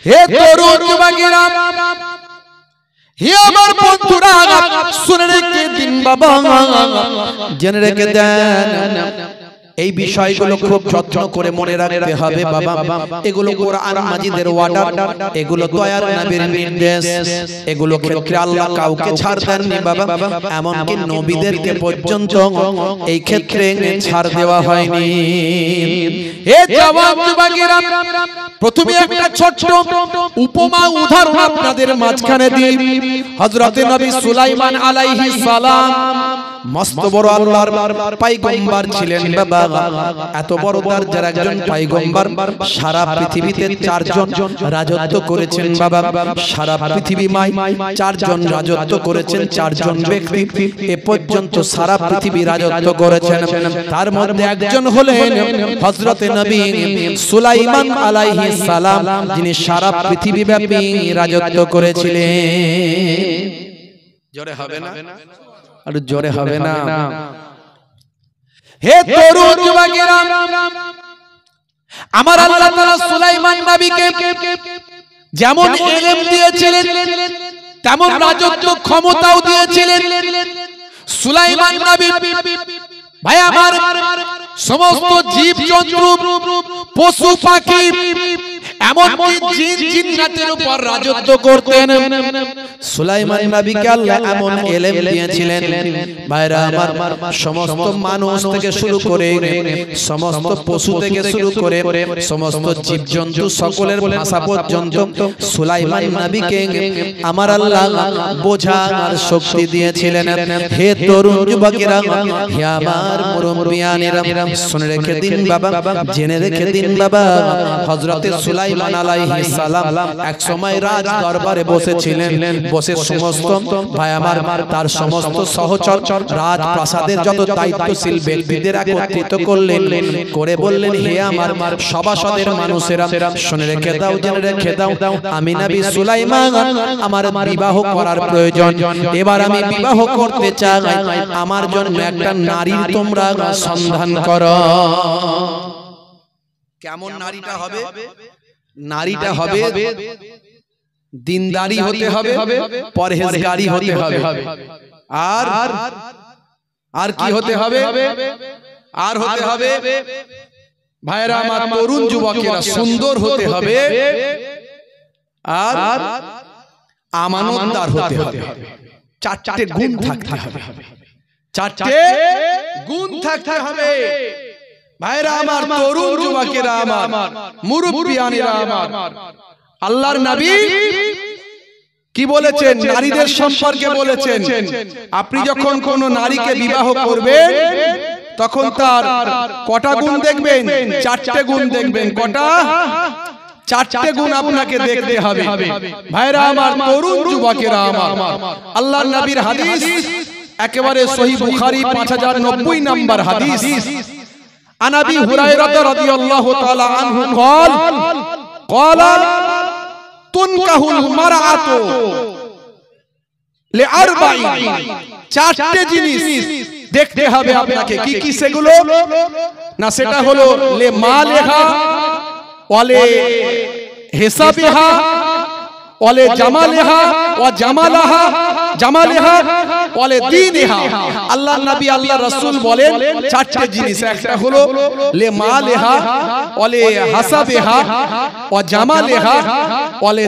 হে তরুণ যুবকেরা, হে আমার বন্ধুরা, শুনে রেখে দিন বাবা, জেনে রেখে দেন, এই বিষয়গুলো খুব যত্ন করে মনে রাখতে হবে বাবা। এগুলো কোরআন মাজিদের অর্ডার, এগুলো দয়ার নবীর নির্দেশ, এগুলো ক্ষেত্রে আল্লাহ কাউকে ছাড় দেননি বাবা, এমনকি নবীদেরকে পর্যন্ত এই ক্ষেত্রে ছাড় দেওয়া হয়নি। হে জওয়ান যুবকেরা, প্রথমে একটা ছোট্ট উপমা উদাহরণ আপনাদের মাঝখানে দিই। হযরতে নবী সুলাইমান আলাইহিস সালাম মস্ত বড় আল্লাহর পয়গম্বর ছিলেন বাবা। এত বড় দরজার একজন পয়গম্বর, সারা পৃথিবীতে 4 জন রাজত্ব করেছেন বাবা। সারা পৃথিবীময় 4 জন রাজত্ব করেছেন, 4 জন ব্যক্তি এ পর্যন্ত সারা পৃথিবী রাজত্ব করেছেন। তার মধ্যে একজন হলেন হযরতে নবী সুলাইমান আলাইহিস সালাম, যিনি সারা পৃথিবীব্যাপী রাজত্ব করেছিলেন। জোরে হবে না? আর জোরে হবে না? হে তরুণ যুবকেরা, আমার আল্লাহ তাআলা সুলাইমান নবীকে যেমন ইলম দিয়েছিলেন, তেমন রাজত্ব ক্ষমতাও দিয়েছিলেন। সুলাইমান নবী ভাই আমার সমস্ত জীবজন্তু, পশু পাখি, এমনকি জিন জিন্নাতের উপর রাজত্ব করতেন। সুলাইমান নবীকে আল্লাহ এমন ইলম দিয়েছিলেন ভাইরা আমার, সমস্ত মানুষ থেকে শুরু করে, সমস্ত পশু থেকে শুরু করে, সমস্ত জীবজন্তু সকলের ভাষা পর্যন্ত সুলাইমান নবীকে আমার আল্লাহ বোঝার শক্তি দিয়েছিলেন। হে তরুণ যুবকেরা, হে আমার মুরব্বিয়ানেরা, শুনে রেখে দিন বাবা, জেনে রেখে দিন বাবা, হযরতে সুলাইমান আলাইহিস সালাম এক সময় রাজ দরবারে বসেছিলেন। বসে সমস্ত ভাই আমার তার সমস্ত সহচর রাজপ্রাসাদের যত দায়িত্বশীল ব্যক্তিদের একত্রিত করলেন, করে বললেন, হে আমার সভাসদের মানুষেরা, শুনে রেখে দাও, জেনে রেখে দাও, আমি নবী সুলাইমান, আমার বিবাহ করার প্রয়োজন। এবার আমি বিবাহ করতে চাই, আমার জন্য একটা নারীর তোমরা সন্ধান করো। কেমন নারীটা হবে? নারীটা হবে দিনদারি হতে হবে, পরহেজগারি হতে হবে, আর আর কি হতে হবে? আর হতে হবে ভাইরা আমার তরুণ যুবকেরা, সুন্দর হতে হবে, আর আমানতদার হতে হবে। 4টে গুণ থাকতে হবে, 4টে গুণ থাকতে হবে ভাইরা আমার, তরুণ যুবকেরা আমার, মুরব্বিয়ানেরা আমার। আল্লাহর নবী কি বলেছেন? নারীদের সম্পর্কে বলেছেন, আপনি যখন কোন নারীকে বিবাহ করবেন তখন তার কটা গুণ দেখবেন? 4টে গুণ দেখবেন। কটা? 4টে গুণ আপনাকে দেখতে হবে ভাইরা আমার, তরুণ যুবকেরা আমার। আল্লাহর নবীর হাদিস, একেবারে সহিহ বুখারী 5090 নম্বর হাদিস। عن أبي هريرة رضي الله تعالى عنه قال تنكح المرأة لأربع। 4টে জিনিস দেখতে হবে আপনাকে। কি কি সেগুলো? না সেটা হলো লে মালেহা, ওয়ালে হিসাবিহা, ওয়ালে জামালিহা, ওয়া জামালিহা, ওয়ালে দীনিহা। আল্লাহর নবী আল্লাহর রাসূল বলেন 4টে জিনিস। একটা হলো লে মালেহা, ওয়ালে হাসাবিহা, ওয়া জামালিহা, ওয়ালে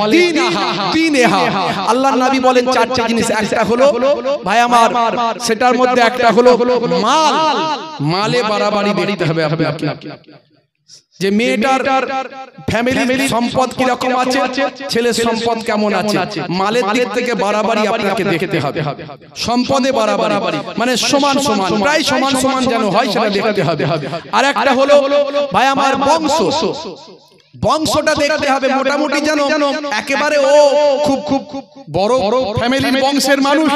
দীনিহা। আল্লাহর নবী বলেন 4টে জিনিস। একটা হলো ভাই আমার, সেটার মধ্যে একটা হলো মাল। মালে বাড়াবাড়ি বেরিতে হবে আপনাকে, যে মেয়েটার ফ্যামিলির সম্পদ কি রকম আছে, ছেলের সম্পদ কেমন আছে, মালের দিক থেকে বাড়াবাড়ি আপনাকে দেখতে হবে। সম্পদে বাড়াবাড়ি মানে সমান সমান, প্রায় সমান সমান যেন হয় সেটা দেখতে হবে। আর একটা হলো ভাই আমার বংশ, বংশটা দেখতে হবে মোটামুটি যেন একেবারে ও খুব খুব বড় ফ্যামিলির বংশের মানুষ,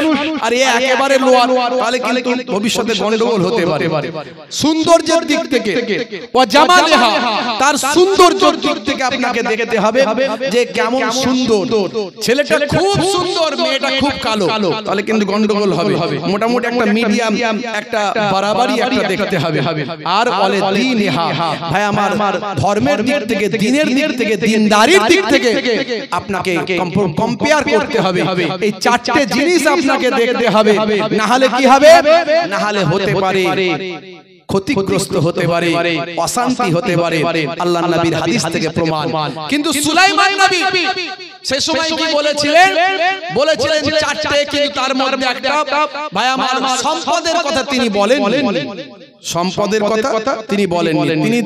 আর এ একেবারে লোয়ার, তাহলে কিন্তু ভবিষ্যতে গন্ডগোল হতে পারে। সৌন্দর্যের দিক থেকে, ও জামালেহা, তার সৌন্দর্যের দিক থেকে আপনাকে দেখতে হবে যে কেমন সুন্দর। ছেলেটা খুব সুন্দর, মেয়েটা খুব কালো, তাহলে কিন্তু গন্ডগোল হবে। মোটামুটি একটা মিডিয়াম, একটা বাড়াবাড়ি একটা দেখতে হবে। আর বলে দীনহা, ভাই আমার ধর্মের দিক থেকে দ্বীনের দিক থেকে, দ্বীনদারির দিক থেকে আপনাকে কম্পেয়ার করতে হবে। এই চারটে জিনিস আপনাকে দেখতে হবে, না হলে কি হবে? না হলে হতে পারে ক্ষতিগ্রস্ত হতে পারে, অশান্তি হতে পারে। আল্লাহর নবীর হাদিস থেকে প্রমাণ। কিন্তু সুলাইমান নবী সে সময় কি বলেছিলেন? বলেছিলেন চারটে, কিন্তু তার মধ্যে একটা ভাই আমার সম্পদের কথা তিনি বলেন। সম্পদের কথা তিনি বলেন, তিনি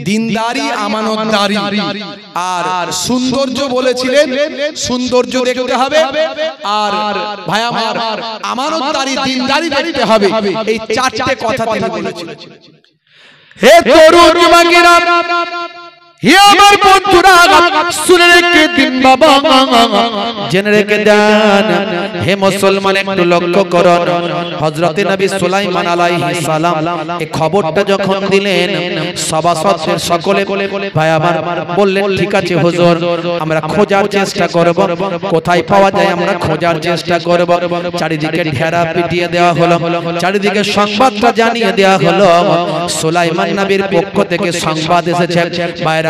দ্বীনদারি, আমানতদারি আর সৌন্দর্য বলেছিলেন। সৌন্দর্য দেখতে হবে, আর ভাই আমার আমানতদারি, দ্বীনদারি দেখতে হবে। এই চারটে কথা তিনি বলেছিলেন। হে তরুণ যুবকেরা, হে আমার বন্ধুরা, শুনে রেখে দিন বাবা, জেনে রেখে দেন। হে মুসলমান, একটু লক্ষ্য করুন। হযরতে নবী সুলাইমান আলাইহিস সালাম এই খবরটা যখন দিলেন, সভাসদের সকলে ভাই আমার বললেন, ঠিক আছে হুজুর, আমরা খোঁজার চেষ্টা করব, কোথায় পাওয়া যায় আমরা খোঁজার চেষ্টা করব। চারিদিকে ঢেরা পিটিয়ে দেওয়া হলো, চারিদিকে সংবাদটা জানিয়ে দেওয়া হলো। সুলাইমান নবীর পক্ষ থেকে সংবাদ এসেছে।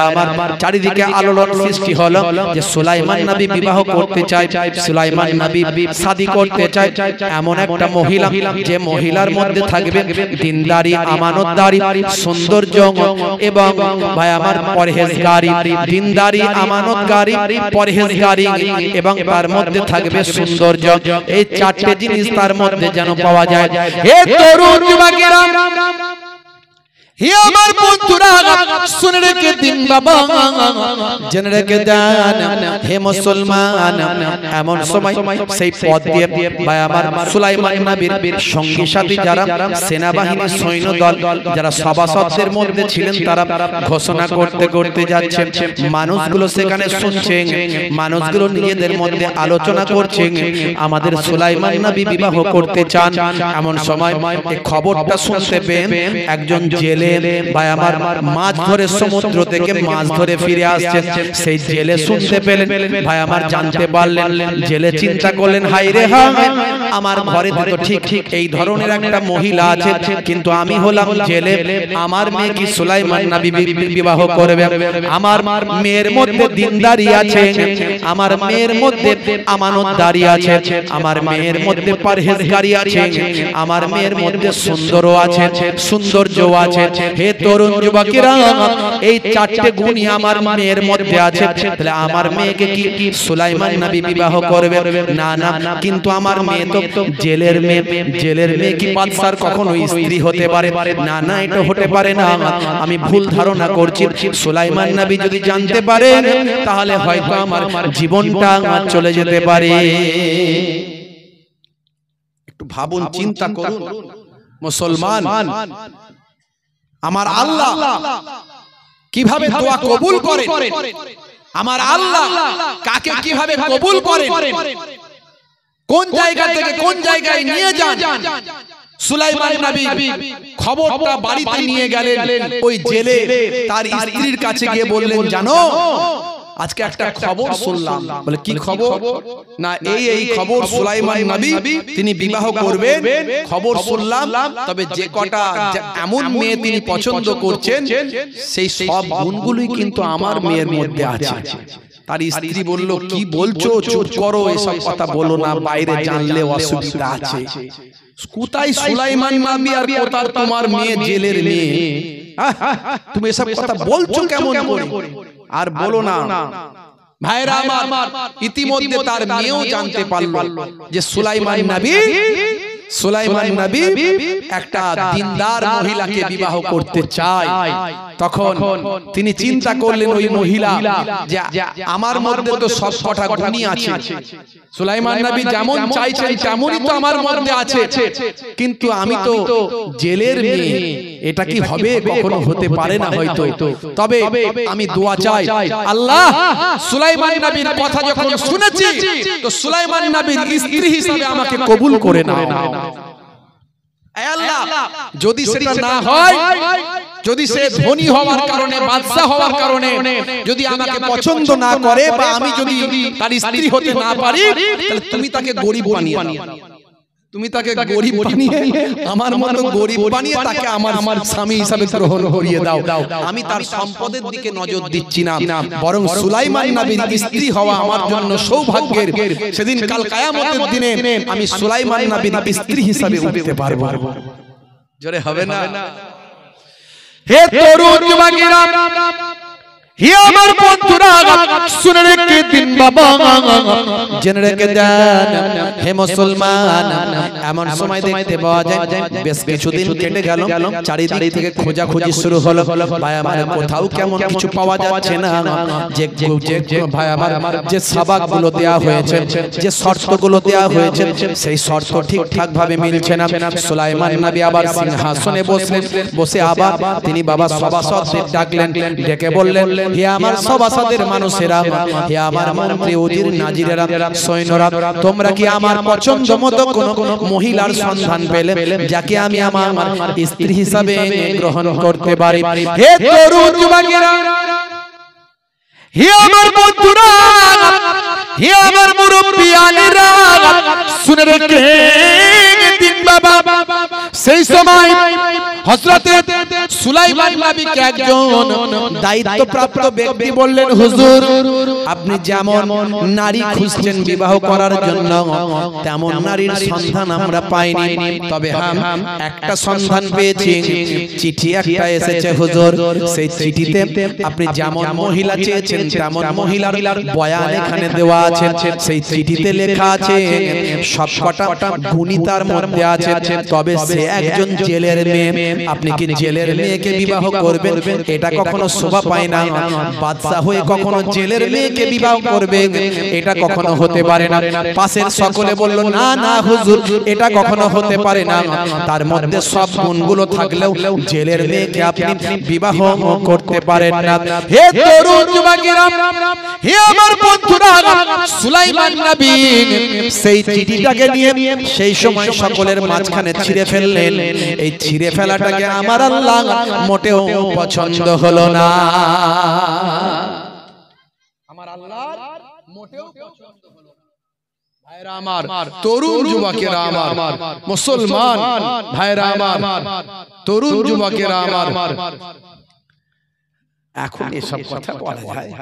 আমার চারিদিকে আলোড়ন সৃষ্টি হলো যে সুলাইমান নবী বিবাহ করতে চায়, সুলাইমান নবী শাদী করতে চায় এমন একটা মহিলা, যে মহিলার মধ্যে থাকবে দ্বীনদারি, আমানতদারি, সৌন্দর্য এবং ভাই আমার পরহেজগারি। দ্বীনদারি, আমানতগারি, পরহেজগারি এবং তার মধ্যে থাকবে সৌন্দর্য। এই চারটে জিনিস তার মধ্যে যেন পাওয়া যায়। হে তরুণ যুবকেরা, হে আমার বন্ধুরা, শুনে রেখে দিন বাবা, জেনে রেখে দেন। হে মুসলমান, এমন সময় সেই পথ দিয়ে ভাই আমার সুলাইমান নবীর সঙ্গী সাথী যারা সেনাবাহিনী, সৈন্যদল যারা সভাসদের মধ্যে ছিলেন, তারা ঘোষণা করতে করতে যাচ্ছে। মানুষগুলো সেখানে শুনছেন, মানুষগুলো নিজেদের মধ্যে আলোচনা করছেন, আমাদের সুলাইমান নবী বিবাহ করতে চান। এমন সময় এই খবরটা শুনতে পেয়ে একজন জেলে ভাই আমার মাছ ধরে, সমুদ্র থেকে মাছ ধরে ফিরে আসছেন। সেই জেলে শুনতে পেলেন, ভাই আমার জানতে পারলেন। জেলে চিন্তা করলেন, হাই রে হাই, আমার ঘরে তো ঠিক এই ধরনের একটা মহিলা আছে, কিন্তু আমি হলাম জেলে, আমার মেয়ে কি সুলাইমান নবী বিবাহ করবে? আমার মেয়ের মধ্যে দ্বীনদারি আছে, আমার মেয়ের মধ্যে আমানতদারি আছে, আমার মেয়ের মধ্যে পরহেজগারি আছে, আমার মেয়ের মধ্যে সুন্দরও আছে, সৌন্দর্য আছে। হে তরুণ যুবকেরা, এই চারটে গুণই আমার মেয়ের মধ্যে আছে, তাহলে আমার মেয়েকে কি সুলাইমান নবী বিবাহ করবে? না না, কিন্তু আমার মেয়ে তো জেলের মেয়ে, জেলের মেয়ে কি বাদশার কখনো স্ত্রী হতে পারে? না না, এটা হতে পারে না, আমি ভুল ধারণা করছি। সুলাইমান নবী যদি জানতে পারে, তাহলে হয়তো আমার জীবনটা চলে যেতে পারে। একটু ভাবুন, চিন্তা করুন মুসলমান, আমার আল্লাহ কিভাবে দোয়া কবুল করে, আমার আল্লাহ কাকে কিভাবে কবুল করে, কোন জায়গা থেকে কোন জায়গায় নিয়ে যান। সুলাইমান নবী খবরটা বাড়িতে নিয়ে গেলেন, ওই জেলে তার স্ত্রীর কাছে গিয়ে বললেন, জানো আজকে একটা খবর শুনলাম। বলে কি খবর? না এই খবর, সুলাইমান নবী তিনি বিবাহ করবেন, খবর শুনলাম। তবে যে কটা এমন মেয়ে তিনি পছন্দ করছেন, সেই সব গুণগুলোই কিন্তু আমার মেয়ের মধ্যে আছে। তার স্ত্রী বলল, কি বলছো, চুপ করো, এসব কথা বলো না, বাইরে জানলে অসুবিধা আছে। কোথায় সুলাইমান নবী আর কোথায় তোমার মেয়ে জেলের মেয়ে? তুমি এসব কথা বলছো কেমন করে? আর বলো না। ভাইরা আমার, ইতিমধ্যে তার মেয়েও জানতে পারলো যে সুলাইমান নবী একটা দ্বীনদার মহিলাকে বিবাহ করতে চায়। তখন তিনি চিন্তা করলেন, ওই মহিলা যে আমার মধ্যে তো সব কটা গুণই আছে, সুলাইমান নবী যেমন চাইছেন তেমনই তো আমার মধ্যে আছে, কিন্তু আমি তো জেলের মেয়ে, এটা কি হবে? কখনো হতে পারে না হয়তো। তবে আমি দোয়া চাই, আল্লাহ সুলাইমান নবীর কথা যখন শুনেছি, তো সুলাইমান নবীর স্ত্রী হিসেবে আমাকে কবুল করে নাও। আল্লাহ, যদি সেটা না হয়, যদি সে ধনী হওয়ার কারণে, বাদশা হওয়ার কারণে যদি আমাকে পছন্দ না করে, বা আমি যদি তার স্ত্রী হতে না পারি, তাহলে তুমি তাকে গরিব বানিয়ে দাও। তুমি তাকে গরিব বানিয়ে আমার মতো গরিব বানিয়ে তাকে আমার স্বামী হিসাবে গ্রহণ করিয়ে দাও। আমি তার সম্পদের দিকে নজর দিচ্ছি না, বরং সুলাইমান নবীর স্ত্রী হওয়া আমার জন্য সৌভাগ্যের। সেদিন কাল কিয়ামতের দিনে আমি সুলাইমান নবীর স্ত্রী হিসাবে উঠতে পারবো। জোরে হবে না? হে তরুণ যুবকেরা, হে আমার বন্ধুরা, শুনে রেখে দিন বাবা, জেনে রেখে দেন হে মুসলমান। এমন সময় দেখতে পাওয়া যায় বেশ কিছুদিন কেটে গেল, চারিদিক থেকে খোঁজাখুঁজি শুরু হলো। ভাই আমার কোথাও কেমন কিছু পাওয়া যাচ্ছে না। যে ভাই আমার যে সাবাকগুলো দেয়া হয়েছে, যে শর্তগুলো দেয়া হয়েছে, সেই শর্ত ঠিকঠাক ভাবে মিলছে না। সুলাইমান নবী আবার সিংহাসনে বসলেন, বসে আবার তিনি বাবা সভাসদদের ডাকলেন, ডেকে বললেন, হে আমার সভাসদের মানুষেরা, হে আমার মন্ত্রী উজির নাজিরেরা, সৈন্যরা, তোমরা কি আমার পছন্দ মতো কোন মহিলার সন্ধান পেলে যাকে আমি আমার স্ত্রী হিসাবে গ্রহণ করতে পারি? হে তরুণ যুবকেরা, হে আমার বন্ধুরা, হে আমার মুরব্বিয়ানেরা, শুনে রেখে দিন বাবা। সেই সময় হযরতে সুলাইমান নবীকে একজন দায়িত্বপ্রাপ্ত ব্যক্তি বললেন, হুজুর আপনি যেমন নারী খুঁজছেন বিবাহ করার জন্য, তেমন নারীর সন্ধান আমরা পাইনি, তবে একটা সন্ধান পেয়েছি। চিঠি একটা এসেছে হুজুর, সেই চিঠিতে আপনি যেমন মহিলা চেয়েছেন তেমন মহিলার বয়ান এখানে দেওয়া আছে। সেই চিঠিতে লেখা আছে সবকটা গুণী তার মধ্যে আছে, তবে সে একজন জেলের মেয়ে। আপনি কি জেলের মেয়েকে বিবাহ করবেন? এটা কখনো শোভা পায় না। বাদশা হয়ে কখনো জেলের মেয়েকে বিবাহ করবে, এটা কখনো হতে পারে না। পাশের সকলে বলল, না না হুজুর, এটা কখনো হতে পারে না। তার মধ্যে সব গুণগুলো থাকলেও জেলের মেয়েকে আপনি বিবাহ করতে পারেন না। হে তরুণ যুবকেরা, হে আমার বন্ধুরা, সুলাইমান নবী সেই চিঠিটাকে নিয়ে সেই সময় সকলের মাঝখানে ছিঁড়ে ফেললেন। এই ছিঁড়ে ফেলাটাকে আমার আল্লাহ মোটেও পছন্দ হলো না। আমার আল্লাহর মোটেও পছন্দ হলো না। ভাইরা আমার, তরুণ যুবকেরা আমার, মুসলমান ভাইরা আমার, তরুণ যুবকেরা আমার, এখন এসব কথা বলা যায়?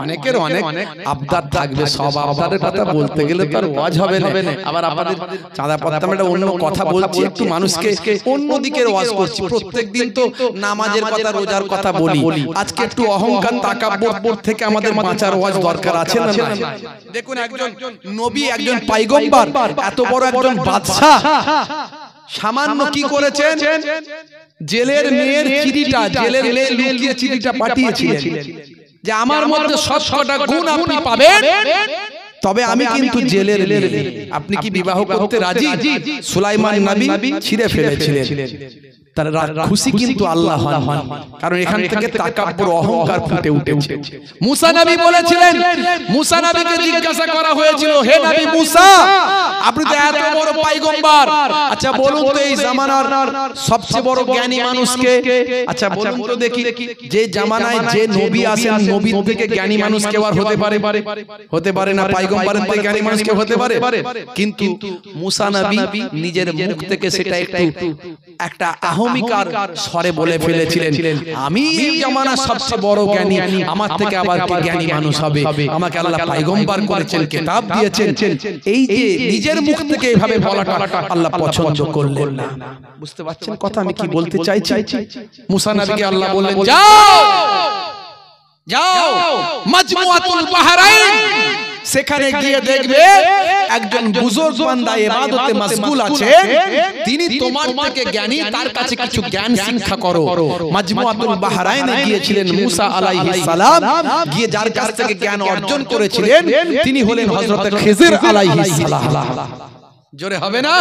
অনেকের অনেক আবদার থাকবে, সব আবদারের কথা বলতে গেলে তার ওয়াজ হবে না। আবার আপনাদের চাঁদা পড়তাম একটা অন্য কথা বলছি, একটু মানুষকে অন্য দিকের ওয়াজ করছি। প্রত্যেকদিন তো নামাজের কথা, রোজার কথা বলি, আজকে একটু অহংকার তাকাব্বুর থেকে আমাদের বাঁচার ওয়াজ দরকার আছে না? দেখুন, একজন নবী, একজন পয়গম্বর, এত বড় একজন বাদশা, সামান্য কি করেছেন? জেলের মেয়ের চিঠিটা, জেলের মেয়ে লুকিয়ে চিঠিটা পাঠিয়েছিলেন যে আমার মধ্যে সবকটা গুণ আপনি পাবেন, তবে আমি কিন্তু জেলের মেয়ে, আপনি কি বিবাহ করতে রাজি? সুলাইমান নবী ছিঁড়ে ফেলেছিলেন। তার খুশি কিন্তু আল্লাহ হন, কারণ এখান থেকে তাকাব্বুর অহংকার ফুটে উঠেছে। মুসা নবী বলেছিলেন, মুসা নবীকে জিজ্ঞাসা করা হয়েছিল, হে নবী মুসা, আপনি তো এত বড় পয়গম্বর, আচ্ছা বলুন তো এই জামানার সবচেয়ে বড় জ্ঞানী মানুষকে, আচ্ছা বলুন তো দেখি, যে জামানায় যে নবী আসেন, নবীর থেকে জ্ঞানী মানুষ কেউ আর হতে পারে? হতে পারে না। পয়গম্বরের থেকে জ্ঞানী মানুষ কেউ হতে পারে? কিন্তু মুসা নবী নিজের মুখ থেকে সেটা একটা আহমিকার স্বরে বলে ফেলেছিলেন, আমি এই জামানার সবচেয়ে বড় জ্ঞানী, আমার থেকে আবার কে জ্ঞানী মানুষ হবে? আমাকে আল্লাহ পয়গম্বর করেছেন, কিতাব দিয়েছেন। এই যে নিজের মুখ থেকে এইভাবে বলাটা আল্লাহ পছন্দ করলেন না। বুঝতে পারছেন কথা আমি কি বলতে চাইছি? মুসা নবীকে আল্লাহ বললেন, যাও যাও মাজমুআতুল বাহরাইন, সেখানে গিয়ে দেখবে একজন বুজুর্গ বান্দা ইবাদতে মাশগুল আছে, তিনি তোমার থেকে জ্ঞানী, তার কাছে কিছু জ্ঞান শিক্ষা করো। মাজমুআতুল বাহরাইনে গিয়েছিলেন মুসা আলাইহিস সালাম, গিয়ে যার কাছ থেকে জ্ঞান অর্জন করেছিলেন তিনি হলেন হযরত খিজির আলাইহিস সালাম। জোরে হবে না?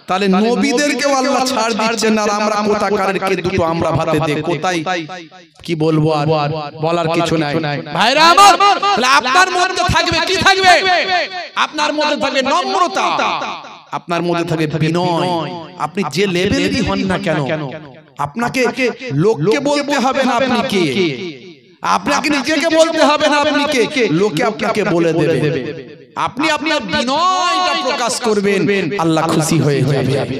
তাহলে নবীদেরকেও আল্লাহ ছাড় দিচ্ছেন, আর আমরা কোথাকারকে দুটো আমরা ভাতে দেই। কোথায় কি বলবো, আর বলার কিছু নাই। ভাইরা আমার, তাহলে আপনার মধ্যে থাকবে কি? থাকবে আপনার মধ্যে থাকবে নম্রতা, আপনার মধ্যে থাকবে বিনয়। আপনি যে লেভেলেরই হন না কেন, আপনাকে লোককে বলতে হবে না আপনি কে, আপনাকে নিজেকে বলতে হবে না আপনি কে, লোকে আপনাকে বলে দেবে। আপনি আপনার বিনয়টা প্রকাশ করবেন, আল্লাহ খুশি হয়ে যাবে।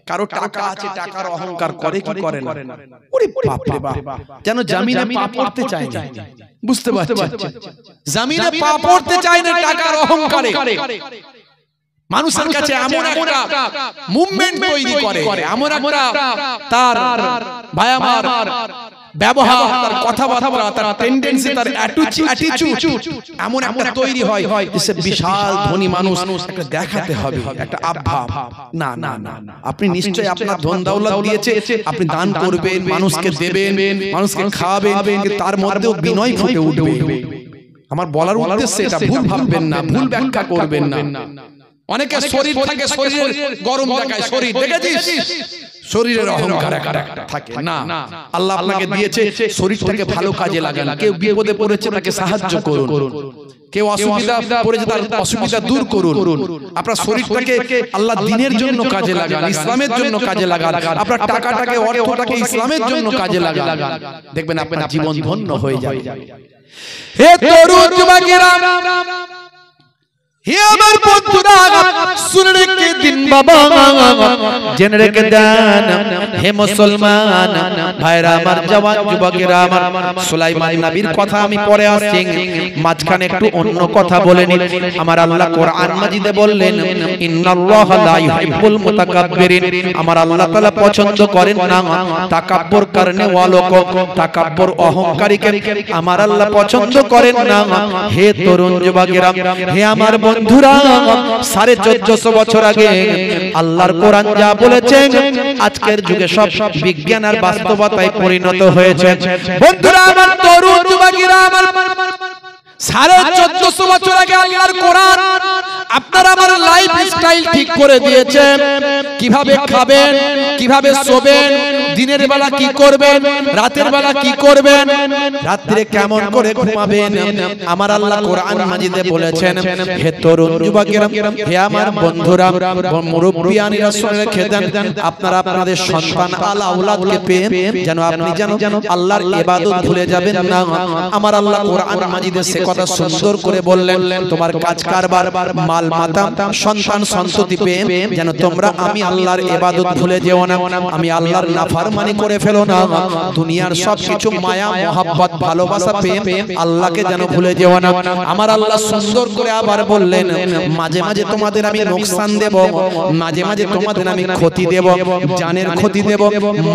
কারো টাকা আছে, টাকার অহংকার করে কি করে না? ওরে বাপ রে বাপ, যেন জমিনে পা পড়তে চায় না। বুঝতে পারছেন? জমিনে পা পড়তে চায় না টাকার অহংকারে। মানুষের কাছে এমন একটা মুভমেন্ট তৈরি করে, এমন একটা তার ভাই আমার ব্যবহার, তার কথাবার্তা, তার টেন্ডেন্সি, তার অ্যাটিটিউড এমন একটা তৈরি হয় যে বিশাল ধনী মানুষ একটা দেখাতে হবে, একটা আভাব। না না না, আপনি নিশ্চয়ই আপনার ধন দৌলত দিয়েছে, আপনি দান করবেন, মানুষকে দেবেন, মানুষকে খাওয়াবেন, তার মধ্যেও বিনয় ফুটে উঠবে। আমার বলার উদ্দেশ্য এটা, ভুল ভাববেন না, ভুল ব্যাখ্যা করবেন না। অনেকে শরীর থাকে, শরীরের গরম দেখায়, শরীর দেখেছিস, শরীরের অহংকার একটা থাকে না। আল্লাহ আপনাকে দিয়েছে, শরীরটাকে ভালো কাজে লাগান। কেউ বিপদে পড়েছে তাকে সাহায্য করুন, কেউ অসুবিধা পড়েছে তার অসুবিধা দূর করুন। আপনার শরীরটাকে আল্লাহ দ্বীনের জন্য কাজে লাগান, ইসলামের জন্য কাজে লাগান। আপনার টাকাটাকে, অর্থটাকে ইসলামের জন্য কাজে লাগান, দেখবেন আপনার জীবন ধন্য হয়ে যাবে। হে তরুণ যুবকেরা, হে আমার বন্ধুরা, শুনে রেখে দিন বাবা, জেনে রেখে দেন। হে মুসলমান ভাইরা আমার, জওয়ান যুবকেরা আমার, সুলাইমান নবীর কথা আমি পরে আসছি, মাঝখানে একটু অন্য কথা বলে নি। আমার আল্লাহ কোরআন মাজিদে বললেন, ইন্নাল্লাহা লা ইউহিব্বুল মুতাকাব্বিরিন। আমার আল্লাহ তাআলা পছন্দ করেন না তাকাব্বুর করনে ওয়ালো কো, তাকাব্বুর অহংকারীকে আমার আল্লাহ পছন্দ করেন না। হে তরুণ যুবকেরা, হে আমার বন্ধুরা, 1450 বছর আগে আল্লাহর কোরআন যা বলেছেন, আজকের যুগে সব বিজ্ঞান আর বাস্তবতায় পরিণত হয়েছে। বন্ধুরা আমার, তরুণ যুবকেরা আমার, 1450 বছর আগে আল্লাহর কোরআন আপনার আমার লাইফ স্টাইল ঠিক করে দিয়েছে। কিভাবে খাবেন, কিভাবে শোবেন, দিনের বেলা কি করবেন, রাতের বেলা কি করবেন, রাত্রে কেমন করে ঘুমাবেন, আমার আল্লাহ কোরআন মাজিদে বলেছেন। হে তরুণ যুবকেরা, হে আমার বন্ধুরা, মুরব্বিয়ানিরা শুনে রেখে দেন, আপনারা আপনাদের সন্তান আল আওলাদকে পেয়ে যেন আপনি যেন আল্লাহর ইবাদত ভুলে যাবেন না। আমার আল্লাহ কোরআন মাজিদে সে কথা সুন্দর করে বললেন, তোমার কাজ কারবার, মাল মাতা, সন্তান সন্ততি পেয়ে যেন তোমরা আমি আল্লাহর ইবাদত ভুলে যেও না, আমি আল্লাহর নাফরমানি করে ফেলো না। দুনিয়ার সব কিছু মায়া মোহাব্বত ভালোবাসা পেয়ে আল্লাহকে যেন ভুলে যেও না। আমার আল্লাহ সুন্দর করে আবার বললেন, মাঝে মাঝে তোমাদের আমি নোকসান দেব, মাঝে মাঝে তোমাদের আমি ক্ষতি দেব, জানের ক্ষতি দেব,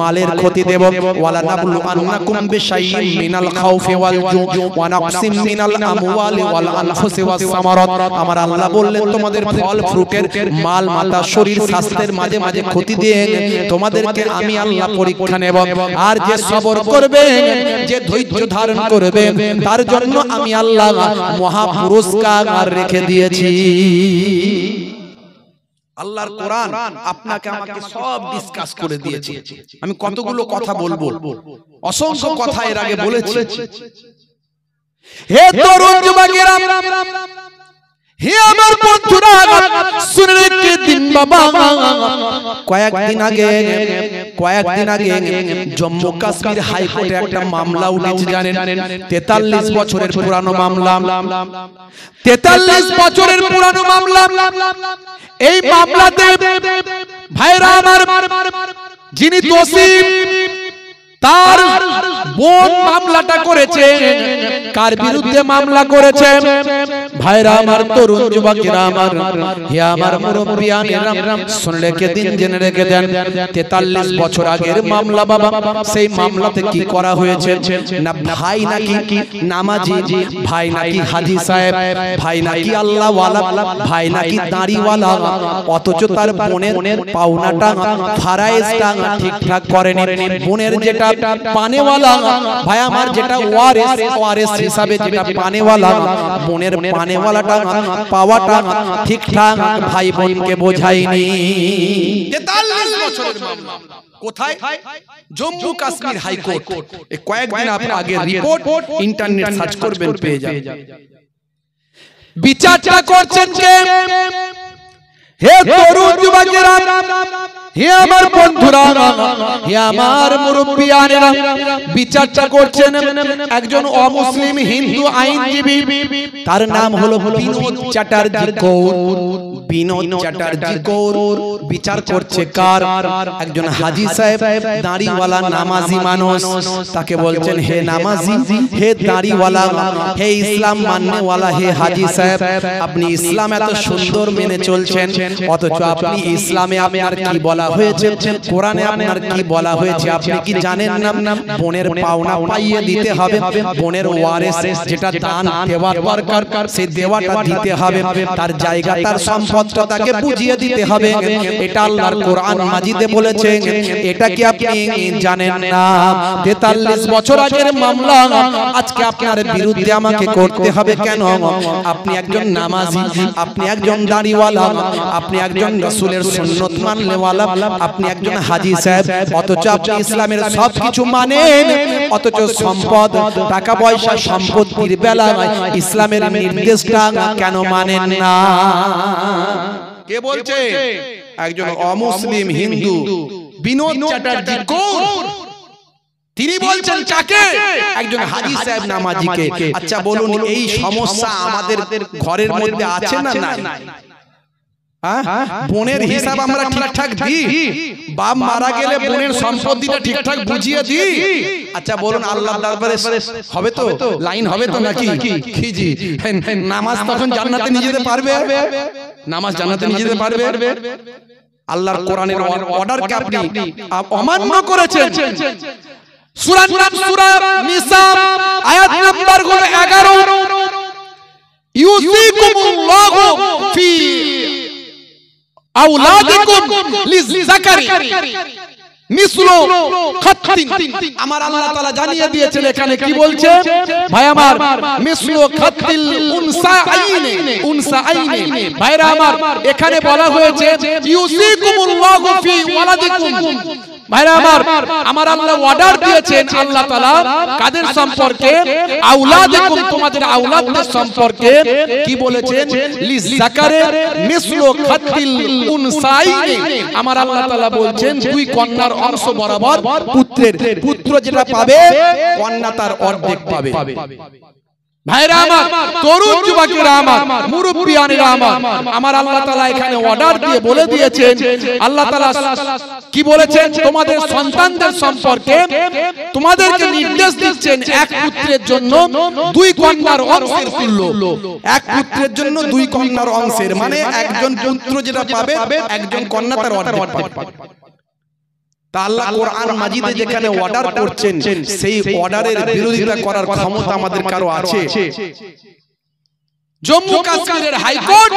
মালের ক্ষতি দেব। ওয়ালা নাবলু আন্নাকুম বিশাইইন মিনাল খাউফি ওয়াল জু ওয়া নাকসিম মিনাল আমওয়ালি ওয়াল আনফুসি ওয়াস সামারাত। আমার আল্লাহ বললেন, তোমাদের ফল ফ্রুটের, মাল মাতা, শরীর স্বাস্থ্যের মাঝে মাঝে ক্ষতি দিয়ে তোমাদেরকে আমি আল্লাহ পরীক্ষা নেব। আর যে সবর করবে, যে ধৈর্য ধারণ করবে, তার জন্য আমি আল্লাহ মহা পুরস্কার রেখে দিয়েছি। আল্লাহর কোরআন আপনাকে আমাকে সব ডিসকাস করে দিয়েছে। আমি কতগুলো কথা বলবো, অসংখ্য কথা এর আগে বলেছি। হে তরুণ যুবকেরা, হে আমার বন্ধুরা, শুনে রেখে দিন বাবা, কয়েকদিন আগে জম্মু কাশ্মীর হাইকোর্টে একটা মামলা উঠেছে, জানেন? 43 বছরের পুরানো মামলা, 43 বছরের পুরানো মামলা। এই মামলাতে ভাইরা আমার, যিনি দোষী তার বোন মামলাটা করেছে। কার বিরুদ্ধে মামলা করেছে? ভাইরা আমার, তরুণ যুবকেরা আমার, হে আমার মুরব্বিয়ানেরা, শুনে রেখে দিন, জেনে রেখে দেন। 43 বছর আগের মামলা বাবা। সেই মামলাতে কি করা হয়েছে? না ভাই নাকি নামাজি, ভাই নাকি হাজি সাহেব, ভাই নাকি আল্লাহওয়ালা, ভাই নাকি দাড়িওয়ালা, অথচ তার বোনের পাওনাটা, ফারায়েজটা ঠিকঠাক করেনি। বোনের যেটা পানেওয়ালা, ভাই আমার যেটা ওয়ারিস হিসাবে যেটা পানেওয়ালা, বোনের পানেওয়ালাটা পাওয়াটা ঠিকঠাক ভাই বোনকে বোঝায়নি। 43 বছরের মামলা। কোথায়? জম্মু কাশ্মীর হাইকোর্ট। কয়েকদিন আগে রিপোর্ট, ইন্টারনেট সার্চ করবেন পেয়ে যাবেন। বিচারটা করছেন কে? হে তরুণ যুবকেরা, হে আমার বন্ধুরা, হে আমার মুরব্বিয়ানেরা, বিচারটা করছেন একজন অমুসলিম হিন্দু আইনজীবী, তার নাম হলো বিনোদ চ্যাটার্জি কৌর। বিনোদ চ্যাটার্জি কৌর বিচার করছে কার? একজন হাজী সাহেব, দাড়িওয়ালা নামাজি মানুষ। তাকে বলছেন, হে নামাজি, হে দাড়িওয়ালা, হে ইসলাম মাননেওয়ালা, হে হাজী সাহেব, আপনি ইসলাম এত সুন্দর মেনে চলছেন, অথচ আপনি ইসলামে আপনার কি বলা হয়েছে, কোরআনে আপনার কি বলা হয়েছে আপনি কি জানেন না? বোনের পাওনা পাইয়ে দিতে হবে, বোনের ওয়ারিস যেটা দান দেওয়ার দরকার সেই দেওয়াটা দিতে হবে, তার জায়গা তার সম্পদটা তাকে বুঝিয়ে দিতে হবে। এটা আল্লাহর কোরআন মাজিদে বলেছে। এটা কি আপনি জানেন না? 43 বছর আগের মামলা আজকে আপনার বিরুদ্ধে আমাকে করতে হবে কেন? আপনি একজন নামাজি, আপনি একজন দাড়িওয়ালা, আপনি একজন রাসূলের সুন্নাত মাননেওয়ালা, আপনি একজন হাজী সাহেব, অথচ আপনি ইসলামের সবকিছু মানেন, অথচ সম্পদ, টাকা পয়সা, সম্পত্তির বেলায় ইসলামের নির্দেশটা কেন মানেন না? কে বলছে? একজন অমুসলিম হিন্দু বিনোদ চ্যাটার্জি কৌর। তিনি বলছেন কাকে? একজন হাজী সাহেব নামাজিকে। আচ্ছা বলুন, এই সমস্যা আমাদের ঘরের মধ্যে আছে না নাই? বোনের হিসাব আমরা ঠিকঠাক দিই? বাপ মারা গেলে বোনের সম্পত্তিটা ঠিকঠাক বুঝিয়ে দিই? আচ্ছা বলুন, আল্লাহর দরবারে হবে তো? লাইন হবে তো নাকি? কি জি, নামাজ তখন জান্নাতে নিয়ে যেতে পারবে? নামাজ জান্নাতে নিয়ে যেতে পারবে? আল্লাহর কোরআনের অর্ডারকে আপনি অমান্য করেছেন। সূরার নাম সূরা নিসা, আয়াত নাম্বার হলো 11। ইউসিকুমুল্লাহু ফি আওলাদিকুম লিযাকারি মিসলু খাত্তিন। আমার আল্লাহ তাআলা জানিয়ে দিয়েছেন এখানে কি বলছে ভাই আমার, মিসলু খাত্তিল উনসাআইনি, উনসাআইনি। ভাইরা আমার, এখানে বলা হয়েছে ইউসিকুমুল্লাহু ফি ওয়ালাদিকুম। ভাইরা আমার আল্লাহ অর্ডার দিয়েছেন, আল্লাহ তাআলা কাদের সম্পর্কে? আওলাদিকুম, তোমাদের আওলাদদের সম্পর্কে কি বলেছেন? লিযাকারে মিসলু খাত্তিল উনসাইনি। আমার আল্লাহ তাআলা বলছেন দুই কন্যার অংশ বরাবর পুত্রের, পুত্র যেটা পাবে কন্যা তার অর্ধেক পাবে। ভাইরা আমার, তরুণ যুবকেরা আমার, মুরব্বিয়ানেরা আমার, আমার আল্লাহ তাআলা এখানে অর্ডার দিয়ে বলে দিয়েছেন, আল্লাহ তাআলা কি বলেছেন? তোমাদের সন্তানদের সম্পর্কে তোমাদেরকে নির্দেশ দিচ্ছেন এক পুত্রের জন্য দুই কন্যার অংশের তুল্য। এক পুত্রের জন্য দুই কন্যার অংশের মানে একজন পুত্র যেটা পাবে একজন কন্যা তার অর্ধেক পাবে। তা আল্লাহ কোরআন মাজিদে যেখানে অর্ডার করছেন, সেই অর্ডারের বিরোধিতা করার ক্ষমতা আমাদের কারো আছে? জম্মু কাশ্মীরের হাইকোর্ট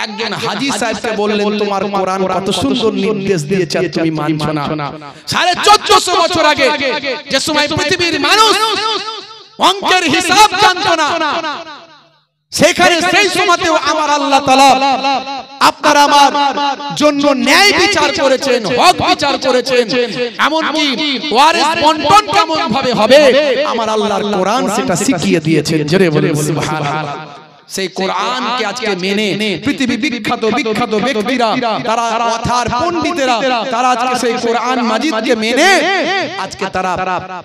একজন হাজী সাহেবকে বললেন, তোমার কোরআন কত সুন্দর নির্দেশ দিয়েছে, তুমি মানছো না। 1450 বছর আগে যে সময় পৃথিবীর মানুষ অঙ্কের হিসাব জানতো না, সেখানে সেই সময়তেও আমার আল্লাহ তাআলা আপনার আমার জন্য ন্যায় বিচার করেছেন, হক বিচার করেছেন। এমনকি ওয়ারিস বন্টন কেমন ভাবে হবে আমার আল্লাহর কোরআন সেটা শিখিয়ে দিয়েছেন। জোরে বলেন সুবহানাল্লাহ। সেই কোরআনকে আজকে মেনে পৃথিবী বিখ্যাত বিখ্যাত ব্যক্তিরা, তারা কথার পণ্ডিতেরা, তারা আজকে সেই কোরআন মাজিদকে মেনে আজকে তারা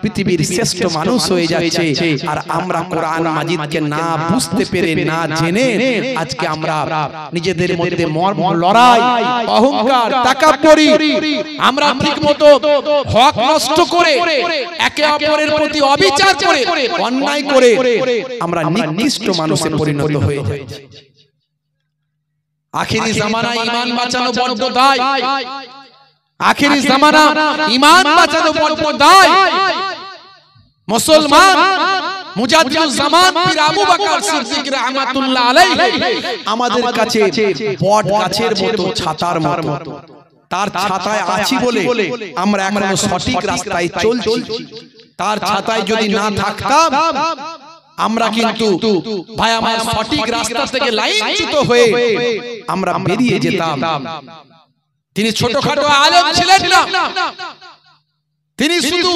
পৃথিবীর শ্রেষ্ঠ মানুষ হয়ে যাচ্ছে। আর আমরা কোরআন মাজিদকে না বুঝতে পেরে, না জেনে আজকে আমরা নিজেদের মধ্যে লড়াই, অহংকার, তাকাব্বুরি, আমরা ঠিকমতো হক নষ্ট করে, একে অপরের প্রতি অবিচার করে, অন্যায় করে আমরা নিকৃষ্ট মানুষে পরিণত হয়ে যায়। আখিরি জামানায় ঈমান বাঁচানো বড় দায়। আখিরি জামানা ঈমান বাঁচানো বড় দায়। মুসলমান মুজাদ্দিদুল জামান পীর আবু বকর সিদ্দিক রাহমাতুল্লাহ আলাইহি আমাদের কাছে বট গাছের মতো, ছাতার মতো। তার ছাতায় আছি বলে আমরা এখনো সঠিক রাস্তায় চলছি। তার ছাতায় যদি না থাকতাম আমরা কিন্তু ভাই আমার সঠিক রাস্তা থেকে লাইনচ্যুত হয়ে আমরা বেরিয়ে যেতাম। তিনি ছোটখাটো আলেম ছিলেন না, তিনি শুধু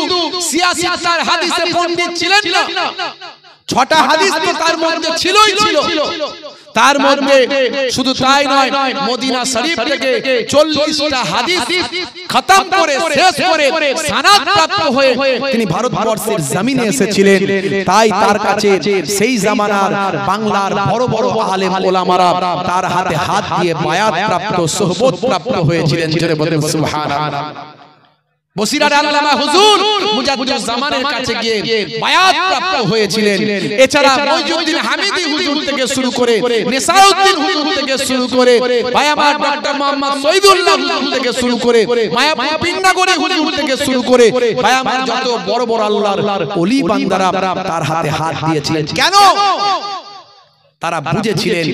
সিয়াসিয়াত হাদিসে পণ্ডিত ছিলেন না, 6টা হাদিস তো তার মধ্যে ছিলই ছিল। তার মধ্যে শুধু তাই নয়, মদিনা শরীফ থেকে 40টা হাদিস খতম করে শেষ করে সনদ প্রাপ্ত হয়ে তিনি ভারতবর্ষের জমিনে এসেছিলেন। তাই তার কাছে সেই জামানার বাংলার বড় বড় আলেম ওলামারা তার হাতে হাত দিয়ে বায়াত প্রাপ্ত, সোহবত প্রাপ্ত হয়েছিলেন। জোরে বলেন সুবহানাল্লাহ। বসিরার আল্লামা হুজুর মুজাদ্দিদ জামানের কাছে গিয়ে বায়াত প্রাপ্ত হয়েছিলেন। এছাড়া মইজুদ্দিন হামিদি হুজুর থেকে শুরু করে নেসাউদ্দিন হুজুর থেকে শুরু করে ভাই আমার ডক্টর মোহাম্মদ শহীদুল্লাহ হুজুর থেকে শুরু করে মায়াপুর পিন্নাগরি হুজুর থেকে শুরু করে ভাই আমার যত বড় বড় আল্লাহর ওলি বান্দারা তার হাতে হাত দিয়েছিলেন। কেন? তারা বুঝেছিলেন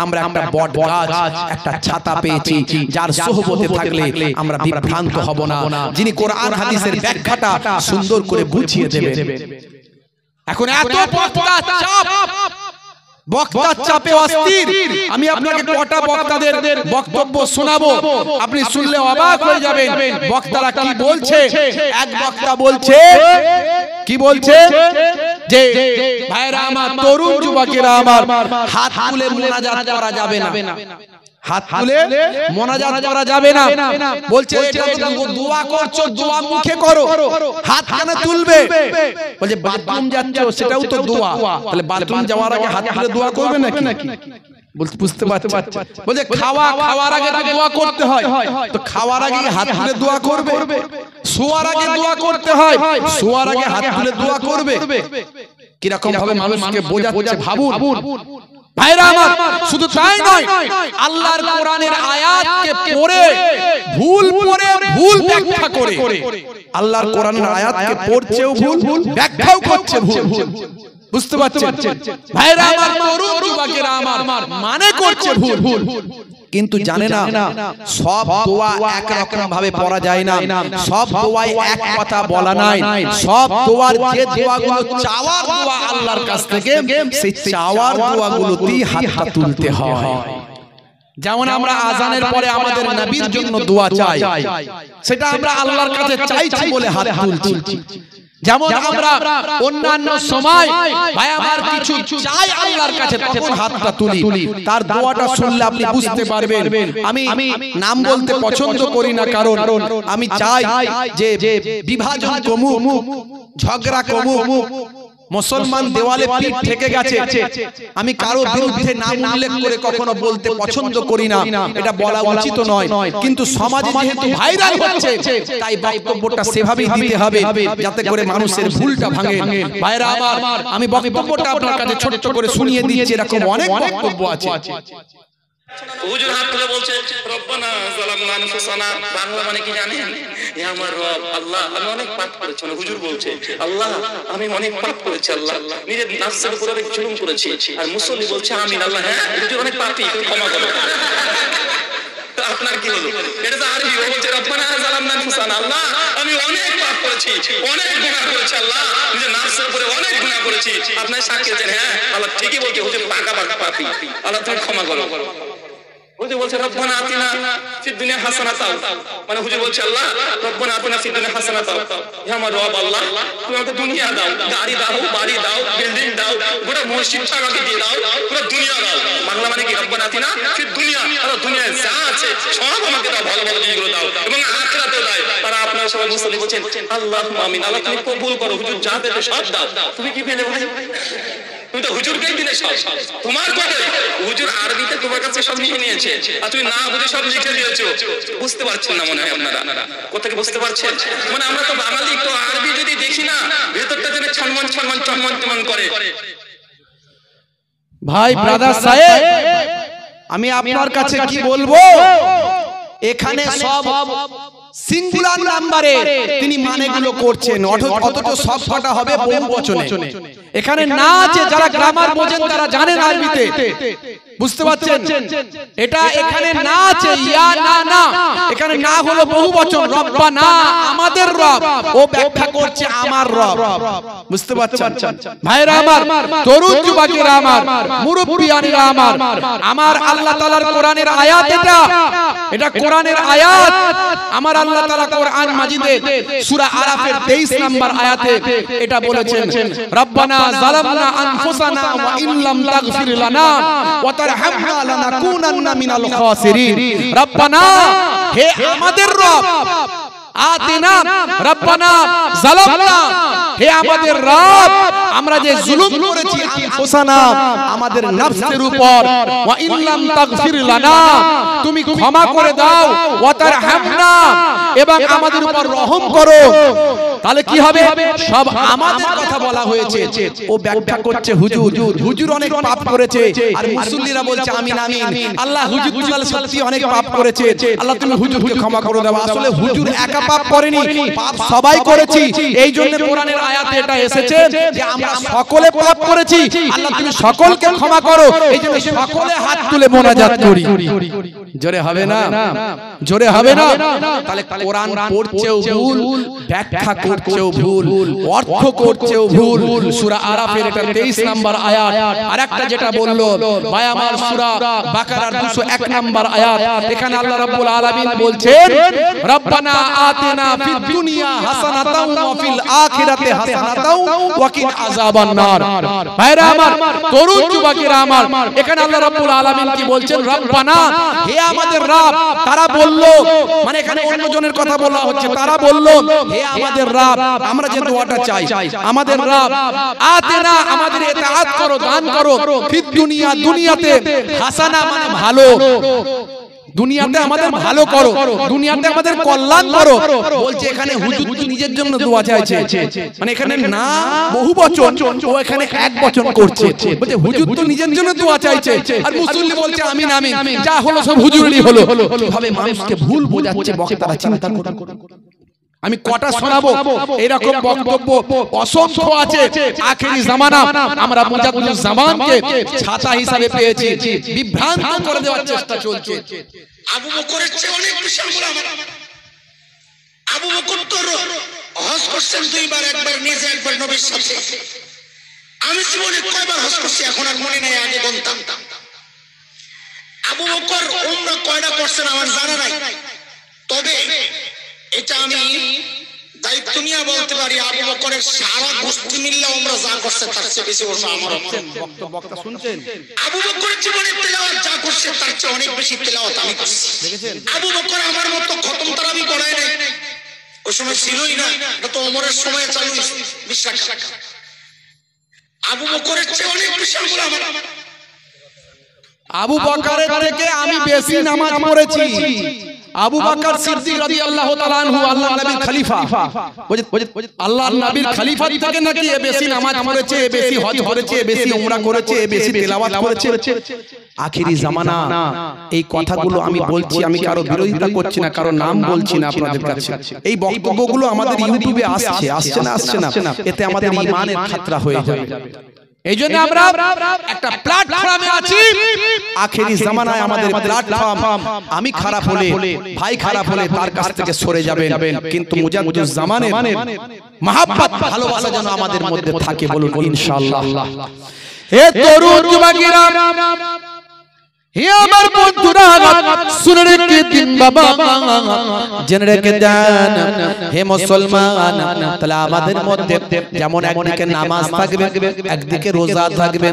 আমরা একটা বট গাছ, একটা ছাতা পেয়েছি, যার সোহবতে থাকলে আমরা বিভ্রান্ত হব না, যিনি কোরআন হাদিসের ব্যাখ্যাটা সুন্দর করে বুঝিয়ে দেবেন। এখন এত বক্তার চাপে অস্থির। আমি আপনাকে কটা বক্তাদের বক্তব্য শোনাবো, আপনি শুনলে অবাক হয়ে যাবেন বক্তারা কি বলছে। এক বক্তা বলছে, কি বলছে, যে ভাইরা আমার, তরুণ যুবকেরা আমার, হাত তুলে মোনাজাত করা যাবে না, হাত তুলে মোনাজাত করা যাবে না। বলছে এটা তো দোয়া করছো, দোয়া মুখে করো, হাত কেন তুলবে? বলছে বাথরুম যাচ্ছ, সেটাও তো দোয়া, তাহলে বাথরুম যাওয়ার আগে হাত তুলে দোয়া করবে নাকি? বলতে বুঝতে পারছে। বলছে খাওয়ার আগে তো দোয়া করতে হয়, তো খাওয়ার আগে হাত তুলে দোয়া করবে? শোয়ার আগে দোয়া করতে হয়, শোয়ার আগে হাত তুলে দোয়া করবে? কিরকম ভাবে মানুষকে বোঝাচ্ছে ভাবুন। ভাইরা আমার, শুধু তাই নয়, আল্লাহর কোরআনের আয়াতকে পড়ে ভুল ব্যাখ্যা করে, আল্লাহর কোরআনের আয়াতকে পড়ছেও ভুল, ব্যাখ্যাও করছে ভুল। বুঝতে পারছেন ভাইরা আমার, তরুণ যুবকেরা আমার, মানে করছে ভুল, কিন্তু জানে না সব দোয়া এক রকম ভাবে পড়া যায় না, সব দোয়ায় এক কথা বলা নাই। সব দোয়ার যে দোয়াগুলো চাওয়ার দোয়া আল্লাহর কাছ থেকে, সেই চাওয়ার দোয়াগুলোতেই হাতটা তুলতে হয়। যেমন আমরা আজানের পরে আমাদের নবীর জন্য দোয়া চাই, সেটা আমরা আল্লাহর কাছে চাইছি বলে হাত তুলছি। যেমন আমরা অন্যান্য সময় ভাই আমার কিছু চাই আল্লাহর কাছে, তখন হাতটা তুলি। তার দোয়াটা শুনলে আপনি বুঝতে পারবেন। আমি নাম বলতে পছন্দ করি না, কারণ আমি চাই যে বিভাজন কমুক, ঝগড়া কমুক। মুসলমান দেওয়ালে পিঠ ঠেকে গেছে, আমি কারো বিরুদ্ধে নাম উল্লেখ করে কখনো বলতে পছন্দ করি না, এটা বলা উচিত নয়। কিন্তু সমাজে যেহেতু ভাইরাল হচ্ছে, তাই বক্তব্যটা সেভাবেই দিতে হবে যাতে করে মানুষের ভুলটা ভাঙে। ভাইরা আমার, আমি বক্তব্যটা আপনার কাছে ছোট করে শুনিয়ে দিয়েছি, এরকম অনেক বক্তব্য আছে। হুজুর হাত তুলে বলছে রব্বানা যালামনা আনফুসানা, বাংলা মানে কি জানেন? হে আমার রব আল্লাহ, আমি অনেক পাপ করেছি। হুজুর বলছে আল্লাহ আমি অনেক পাপ করেছি, আল্লাহ নিজের নাফসের উপর অনেক জুলুম করেছি। আর মুসল্লি বলছে আমিন, আল্লাহ হ্যাঁ হুজুর অনেক পাপী, তুমি ক্ষমা করো। আপনার কি হলো? এটা তো আরবি। বলছে রব্বানা যালামনা আনফুসানা, আল্লাহ আমি অনেক পাপ করেছি, অনেক গুনাহ করেছি, আল্লাহ নিজের নাফসের উপরে অনেক গুনাহ করেছি। আপনি সাক্ষী দেন হ্যাঁ আল্লাহ ঠিকই বলছে, হুজুর পাকা পাপী, আল্লাহ তুমি ক্ষমা করো। হুজুর বলছে রব্বানা আতিনা ফিদ দুনিয়া হাসানাতাও, মানে হুজুর বলছে আল্লাহ রব্বানা আতিনা ফিদ দুনিয়া হাসানাতাও, হে আমার রব আল্লাহ তুমি আমাকে দুনিয়া দাও, গাড়ি দাও, বাড়ি দাও, বিল্ডিং দাও, গোটা মসজিদটা আমাকে দিয়ে দাও, পুরো দুনিয়া দাও। বাংলা মানে কি? রব্বানা আতিনা ফিদ দুনিয়া, আর দুনিয়ায় যা আছে সব আমাকে দাও, ভালো ভালো জিনিসগুলো দাও, এবং আখিরাতেও দাও। তারা আপনারা সবাই মুসলিম বলছেন আল্লাহুম্মা আমিন, আল্লাহ তুমি কবুল করো, হুজুর যা দেবে সব দাও। তুমি কি পেলে ভাই? তুমি তো হুজুরকেই দিলে সব, তোমার কথা। হুজুর আরবিতে তোমার কাছে সব লিখে নিয়েছে, আর তুমি না বুঝে সব লিখে দিয়েছো। বুঝতে পারছেন না মনে হয় আপনারা? কথা কি বুঝতে পারছেন? মানে আমরা তো বাঙালি, তো আরবি যদি দেখি না ভেতরটা যেন ছনমন করে। ভাই ব্রাদার সাহেব, আমি আপনার কাছে কি বলবো, এখানে সব সিঙ্গুলার নাম্বারে তিনি মানেগুলো করছেন, অথচ সব কটা হবে বহু বচনে। এখানে না আছে, যারা গ্রামার বোঝেন তারা জানেন আরবিতে, বুঝতে পারছেন? এটা এখানে না আছে ইয়া না, এখানে না হলো বহু বচন, রব্বানা আমাদের রব, ও ব্যাখ্যা করছে আমার রব। বুঝতে পারছেন ভাইরা আমার, তরুণ যুবকেরা আমার, মুরব্বিয়ানেরা আমার আল্লাহ তাআলার কোরআনের আয়াত, এটা কোরআনের আয়াত। আমার আল্লাহ তাআলা কোরআন মাজিদে সূরা আরাফের 23 নম্বর আয়াতে এটা বলেছেন, রব্বানা যালামনা আনফুসানা ওয়া ইন লাম তাগফির লানা ওয়া তারহামনা লানাকুনান্না মিনাল খাসিরিন। রব্বানা, হে আমাদের রব, আতিনা রব্বানা যালামনা, হে আমাদের রব, আমরা যে জুলুম করেছি আনফুসানা, আমাদের নফসের উপর, ওয়া ইন লাম তাগফির লানা, তুমি ক্ষমা করে দাও, ওয়া তারহামনা, এবং আমাদের উপর রহম করো। তাহলে কি হবে? সব আমাদের কথা বলা হয়েছে। ও ব্যাখ্যা করছে হুজুর অনেক পাপ করেছে, আর মুসল্লিরা বলছে আমিন আমিন। আল্লাহ হুজুর তাহলে সত্যি অনেক পাপ করেছে, আল্লাহ তুমি হুজুরকে ক্ষমা করে দাও। আসলে হুজুর একা পাপ করেনি, পাপ সবাই করেছি। এই জন্য কোরআনের আয়াতে এটা এসেছে যে আমরা সকলে পাপ করেছি, আল্লাহ তুমি সকলকে ক্ষমা করো। এই জন্য সকলে হাত তুলে মোনাজাত করি। জোরে হবে না? জোরে হবে না? তাহলে কোরআন পড়ছেও ভুল, ব্যাখ্যা করছেও ভুল, অর্থ করছেও ভুল। সূরা আরাফের এটা 23 নম্বর আয়াত। আরেকটা যেটা বললো ভাই আমার, সূরা বাকারার 201 নম্বর আয়াত। এখানে আল্লাহ রাব্বুল আলামিন বলছেন রব্বানা আতিনা ফিদ দুনিয়া হাসানাতাও ওয়া ফিল আখিরাতি হাসানাতাও ওয়া কিন আযাবান নার। ভাইরা আমার, তরুণ যুবকেরা আমার, এখানে আল্লাহ রাব্বুল আলামিন কি বলছেন? রব্বানা, হে আমাদের রব। তারা বলল, মানে এখানে অন্যজনের কথা বলা হচ্ছে, তারা বলল হে আমাদের রব, আমরা যে দোয়াটা চাই, আমাদের রব আতিনা, আমাদের ইতাআত করো, দান করো, ফিদ দুনিয়া, দুনিয়াতে, হাসানা মানে ভালো, দুনিয়াতে আমাদের ভালো করো, দুনিয়াতে আমাদের কল্যাণ করো। বলছে এখানে হুজুর নিজের জন্য দোয়া চাইছে, মানে এখানে না বহু বচন, ও এখানে এক বচন করছে। বলছে হুজুর তো নিজের জন্য দোয়া চাইছে, আর মুসল্লি বলছে আমিন আমিন। যা হলো সব হুজুরেরই হলো। কিভাবে মানুষকে ভুল বোঝাচ্ছে বক্তারা, চিন্তা করুন। আমি কটা শোনাবো এরকম বক্তব্য অসংখ্য আছে। আখেরি জামানা আমরা মুজাদ্দিদুল জামানকে ছাতা হিসাবে পেয়েছি, বিভ্রান্ত করে দেওয়ার চেষ্টা চলছে। আবু বকরের চেয়ে অনেক বিশাল গোলাম। আবু বকর তো হজ করছেন দুইবার, একবার নিজে একবার নবীর সাথে। আমি জীবনে কয়বার হজ করছি এখন আর মনে নাই, আগে গুনতাম। আবু বকর উমরা কয়টা করছেন আমার জানা নাই, তবে এটা আমি দায়িত্ব নিয়ে বলতে পারি আবু বকরের সারা গোষ্ঠী মিল্লা উমরা যা করছে তার চেয়ে বেশি ওর আমার বক্তা শুনছেন। আবু বকরের জীবনে তেলাওয়াত যা করছে তার চেয়ে অনেক বেশি তেলাওয়াত আমি করছি। আবু বকর আমার মতো খতম তারাবি পড়ায় নাই, ওই সময় ছিলই না, এটা তো ওমরের সময় চালু বিশ্বাস। আবু বকরের চেয়ে অনেক বিশাল গোলাম। আবু বকরের থেকে আমি বেশি নামাজ পড়েছি। আবু বকর সিদ্দিক রাদিয়াল্লাহু তাআলা আনহু আল্লাহর নবীর খলিফা, আল্লাহর নবীর খলিফা থেকে নাকি বেশি নামাজ পড়েছে, বেশি হজ করেছে, বেশি উমরা করেছে, বেশি তেলাওয়াত করেছে। আখেরি জামানা এই কথাগুলো আমি বলছি, আমি কারো বিরোধিতা করছি না, কারো নাম বলছি না আপনাদের কাছে। এই বক্তব্যগুলো আমাদের ইউটিউবে আসছে, আসছে না, এতে আমাদের ঈমানের খাতরা হয়ে যাবে। এই জন্য আমরা একটা প্ল্যাটফর্মে আছি। আখেরি জামানায় আমাদের প্ল্যাটফর্ম, আমি খারাপ হলে, ভাই খারাপ হলে তার কাছ থেকে সরে যাবেন, কিন্তু মুজাদ্দিদুল জামানের মহব্বত, ভালোবাসা যেন আমাদের মধ্যে থাকে, বলুন ইনশাআল্লাহ। হে তরুণ যুবকেরা, হে আমার বন্ধুরা, শুনে রেখে দিন বাবা, জেনে রেখে দেন হে মুসলমান। তাহলে আমাদের মধ্যে যেমন একদিকে নামাজ থাকবে, একদিকে রোজা থাকবে,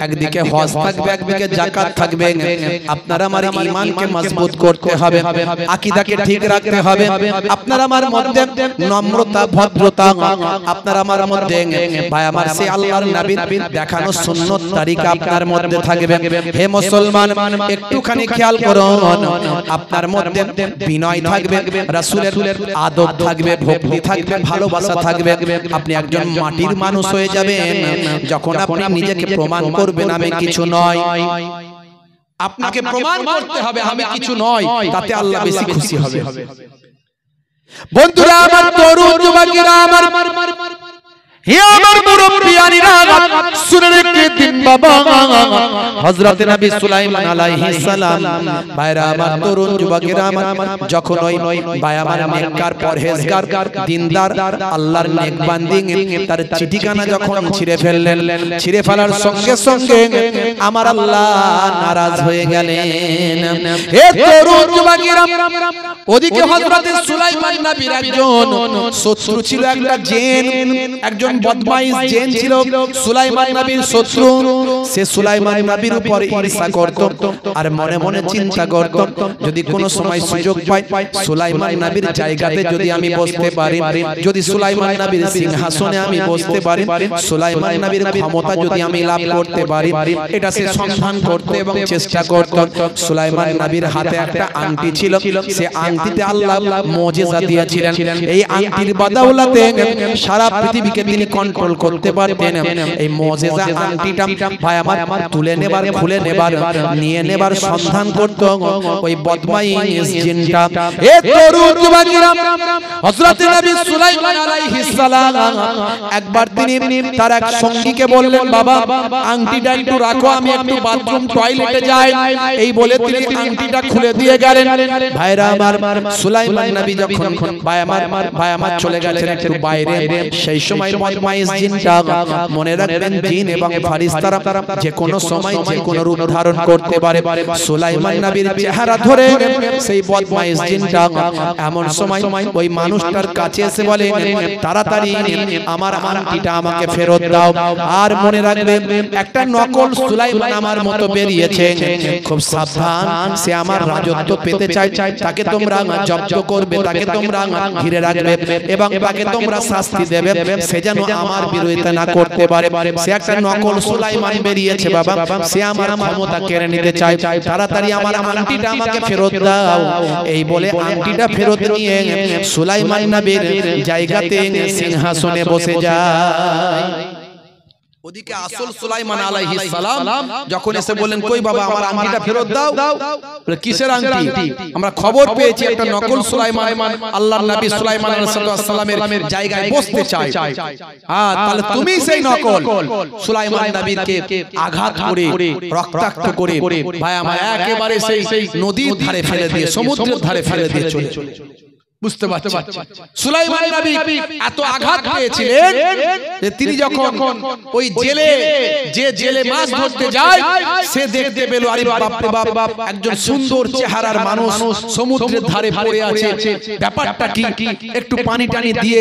একদিকে হজ থাকবে, একদিকে যাকাত থাকবে। আপনার আমার ঈমানকে মজবুত করতে হবে, আকীদাকে ঠিক রাখতে হবে। আপনার আমার মধ্যে নম্রতা, ভদ্রতা, আপনার আমার মধ্যে ভাই আমার সেই আল্লাহর নবীর দেখানো সুন্নাত তরিকা আপনার মধ্যে থাকবে। হে মুসলমান, একটুখানি খেয়াল করুন, আপনার মধ্যে বিনয় থাকবে, রাসূলের আদব থাকবে, ভক্তি থাকবে, ভালোবাসা থাকবে। আপনি একজন মাটির মানুষ হয়ে যাবেন যখন আপনি নিজেকে প্রমাণ করবেন আমি কিছু নয়। আপনাকে প্রমাণ করতে হবে আমি কিছু নয়, তাতে আল্লাহ বেশি খুশি হবে। বন্ধুরা আমার, তরুণ যুবকেরা আমার, হে আমার মুরব্বিয়ানিরা, শুনে রেখে দিন বাবা, হযরত নবী সুলাইমান আলাইহিস সালাম, ভাইরা আমার, তরুণ যুবকেরা আমার, যখন ওই ভাই আমার নেককার, পরহেজগার, দিনদার, আল্লাহর নেক বান্দি তার চিঠিখানা যখন ছিঁড়ে ফেললেন, ছিঁড়ে ফেলার সঙ্গে সঙ্গে আমার আল্লাহ নারাজ হয়ে গেলেন। হে তরুণ যুবকেরা, ওদিকে হযরত সুলাইমান নবীর একজন শত্রু ছিল, একটা জিন, একজন বদমাইশ জিন ছিল সুলাইমান নবীর শত্রু সে সুলাইমান নবীর উপর ঈর্ষা করত আর মনে মনে চিন্তা করত যদি কোনো সময় সুযোগ পাই সুলাইমান নবীর জায়গাতে যদি আমি বসতে পারি যদি সুলাইমান নবীর সিংহাসনে আমি বসতে পারি সুলাইমান নবীর ক্ষমতা যদি আমি লাভ করতে পারি এটা সে সন্ধান করতে এবং চেষ্টা করত সুলাইমান নবীর হাতে একটা আংটি ছিল সে আংটিতে আল্লাহ মুজিজা দিয়েছিলেন এই আংটির বদৌলতে সারা পৃথিবীকে তিনি কন্ট্রোল করতে পারতেন এই মুজিজা আংটিটা ভাই আমার তুলে নেবার খুলে নেবার নিয়ে নেবার সন্ধান করত ওই বদমাইশ জিনটা এ তরুণ যুবকেরা হযরত নবী সুলাইমান আলাইহিস সালাম একবার তিনি তার এক সঙ্গীকে বললেন বাবা আংটিটা একটু রাখো আমি একটু বাথরুম টয়লেটে যাই এই বলে তিনি আংটিটা খুলে দিয়ে গেলেন ভাইরা আমার সুলাইমান নবী যখন ভাই আমার চলে গেলেন একটু বাইরে সেই সময় বদমাইশ জিনটা মনে রাখবেন জিন এবং ফেরেশতারা যে কোনো সময় যে কোনো রূপ ধারণ করতে পারে সুলাইমান নবীর চেহারা ধরে সেই বদমাইশ জিনটা এমন সময় ওই মানুষটার কাছে এসে বলে তাড়াতাড়ি আমার আংটিটা আমাকে ফেরত দাও আর মনে রাখবেন একটা নকল সুলাইমান আমার মতো বেরিয়েছে খুব সাবধান সে আমার রাজত্ব পেতে চায় তাকে তোমরা জব্দ করবে তাকে তোমরা ঘিরে রাখবে এবং তাকে তোমরা শাস্তি দেবে সে যেন আমার বিরোধিতা না করতে পারে সে একটা নকল সুলাইমান বেরিয়েছে বাবা সে আমার ক্ষমতা কেড়ে নিতে চায় তাড়াতাড়ি আমার আংটিটা আমাকে ফেরত দাও এই বলে আংটিটা ফেরত নিয়ে সুলাইমান নবীর জায়গাতে সিংহাসনে বসে যায় ওদিকে আসল সুলাইমান আলাইহিস সালাম যখন এসে বললেন কই বাবা আমার আংটিটা ফেরত দাও বলে কিসের আংটি আমরা খবর পেয়েছি একটা নকল সুলাইমান আল্লাহর নবী সুলাইমান আলাইহিস সালামের জায়গায় বসতে চায় হ্যাঁ তাহলে তুমি সেই নকল সুলাইমান নবীকে আঘাত করে রক্তাক্ত করে ভাই আমার একেবারে সেই নদীর ধারে ফেলে দিয়ে সমুদ্রের ধারে ফেলে দিয়ে চলে বুঝতে পারছেন সুলাইমান নবী এত আঘাত পেয়েছিলেন যে তিনি যখন ওই জেলে মাছ ধরতে যায় সে দেখতে পেল আরে বাপ রে বাপ একজন সুন্দর চেহারার মানুষ সমুদ্রের ধারে পড়ে আছে ব্যাপারটা কি একটু পানি টানি দিয়ে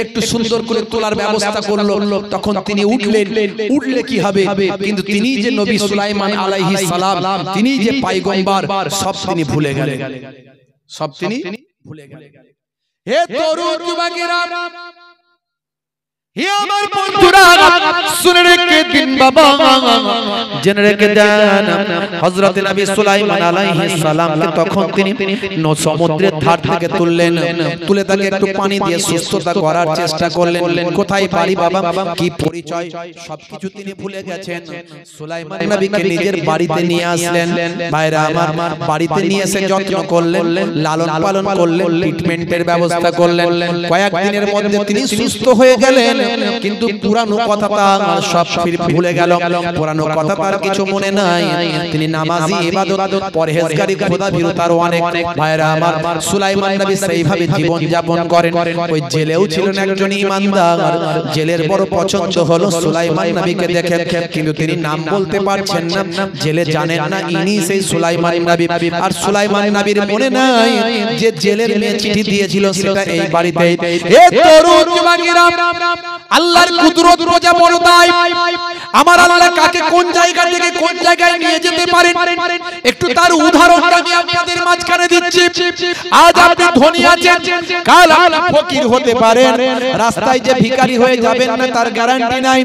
একটু সুন্দর করে তোলার ব্যবস্থা করলো তখন তিনি উঠলে কি হবে কিন্তু তিনি যে নবী সুলাইমান আলাইহিস সালাম তিনি যে পয়গম্বর সব তিনি ভুলে গেলেন সব তিনি ভুলে গেলেন হে তরুণ যুবকেরা হে আমার বন্ধুরা শুনে রেখে দিন বাবা জেনে রেখে দেন হযরত নবী সুলাইমান আলাইহিস সালামকে তখন তিনি সমুদ্রের ধার থেকে তুলে তাকে একটু পানি দিয়ে সুস্থতা করার চেষ্টা করলেন কোথায় বাড়ি বাবা কি পরিচয় সবকিছু তিনি ভুলে গেছেন সুলাইমান নবীকে নিজের বাড়িতে নিয়ে আসলেন ভাইরা আমার বাড়িতে নিয়ে এসে যত্ন করলেন লালন পালন করলেন ট্রিটমেন্টের ব্যবস্থা করলেন কয়েকদিনের মধ্যে তিনি সুস্থ হয়ে গেলেন কিন্তু পুরানো কথাটা সব ভুলে গেল পুরানো কথা তার কিছু মনে নাই তিনি নামাজি ইবাদত পরহেজগারি খোদাভীরু তার অনেক ভাইরা আমার সুলাইমান নবী সেইভাবে জীবন যাপন করেন ওই জেলেও ছিলেন একজন ঈমানদার জেলের বড় পছন্দ হলো সুলাইমান নবীকে দেখে কিন্তু তিনি নাম বলতে পারছেন না জেলে জানেন না ইনি সেই সুলাইমান নবী আর সুলাইমান নবীর মনে নাই যে জেলের মেয়ে চিঠি দিয়েছিল সেটা এই বাড়িতে এ তরুণ যুবকেরা আল্লাহর কুদরত বোঝা বড় দায় আমার আল্লাহ কাকে কোন জায়গা থেকে কোন জায়গায় নিয়ে যেতে পারেন একটু তার উদাহরণটা আমি আপনাদের মাঝখানে দিচ্ছি আজ আপনি ধনী আছেন কাল আপনি ফকির হতে পারেন রাস্তায় যে ভিখারি হয়ে যাবেন না তার গ্যারান্টি নাই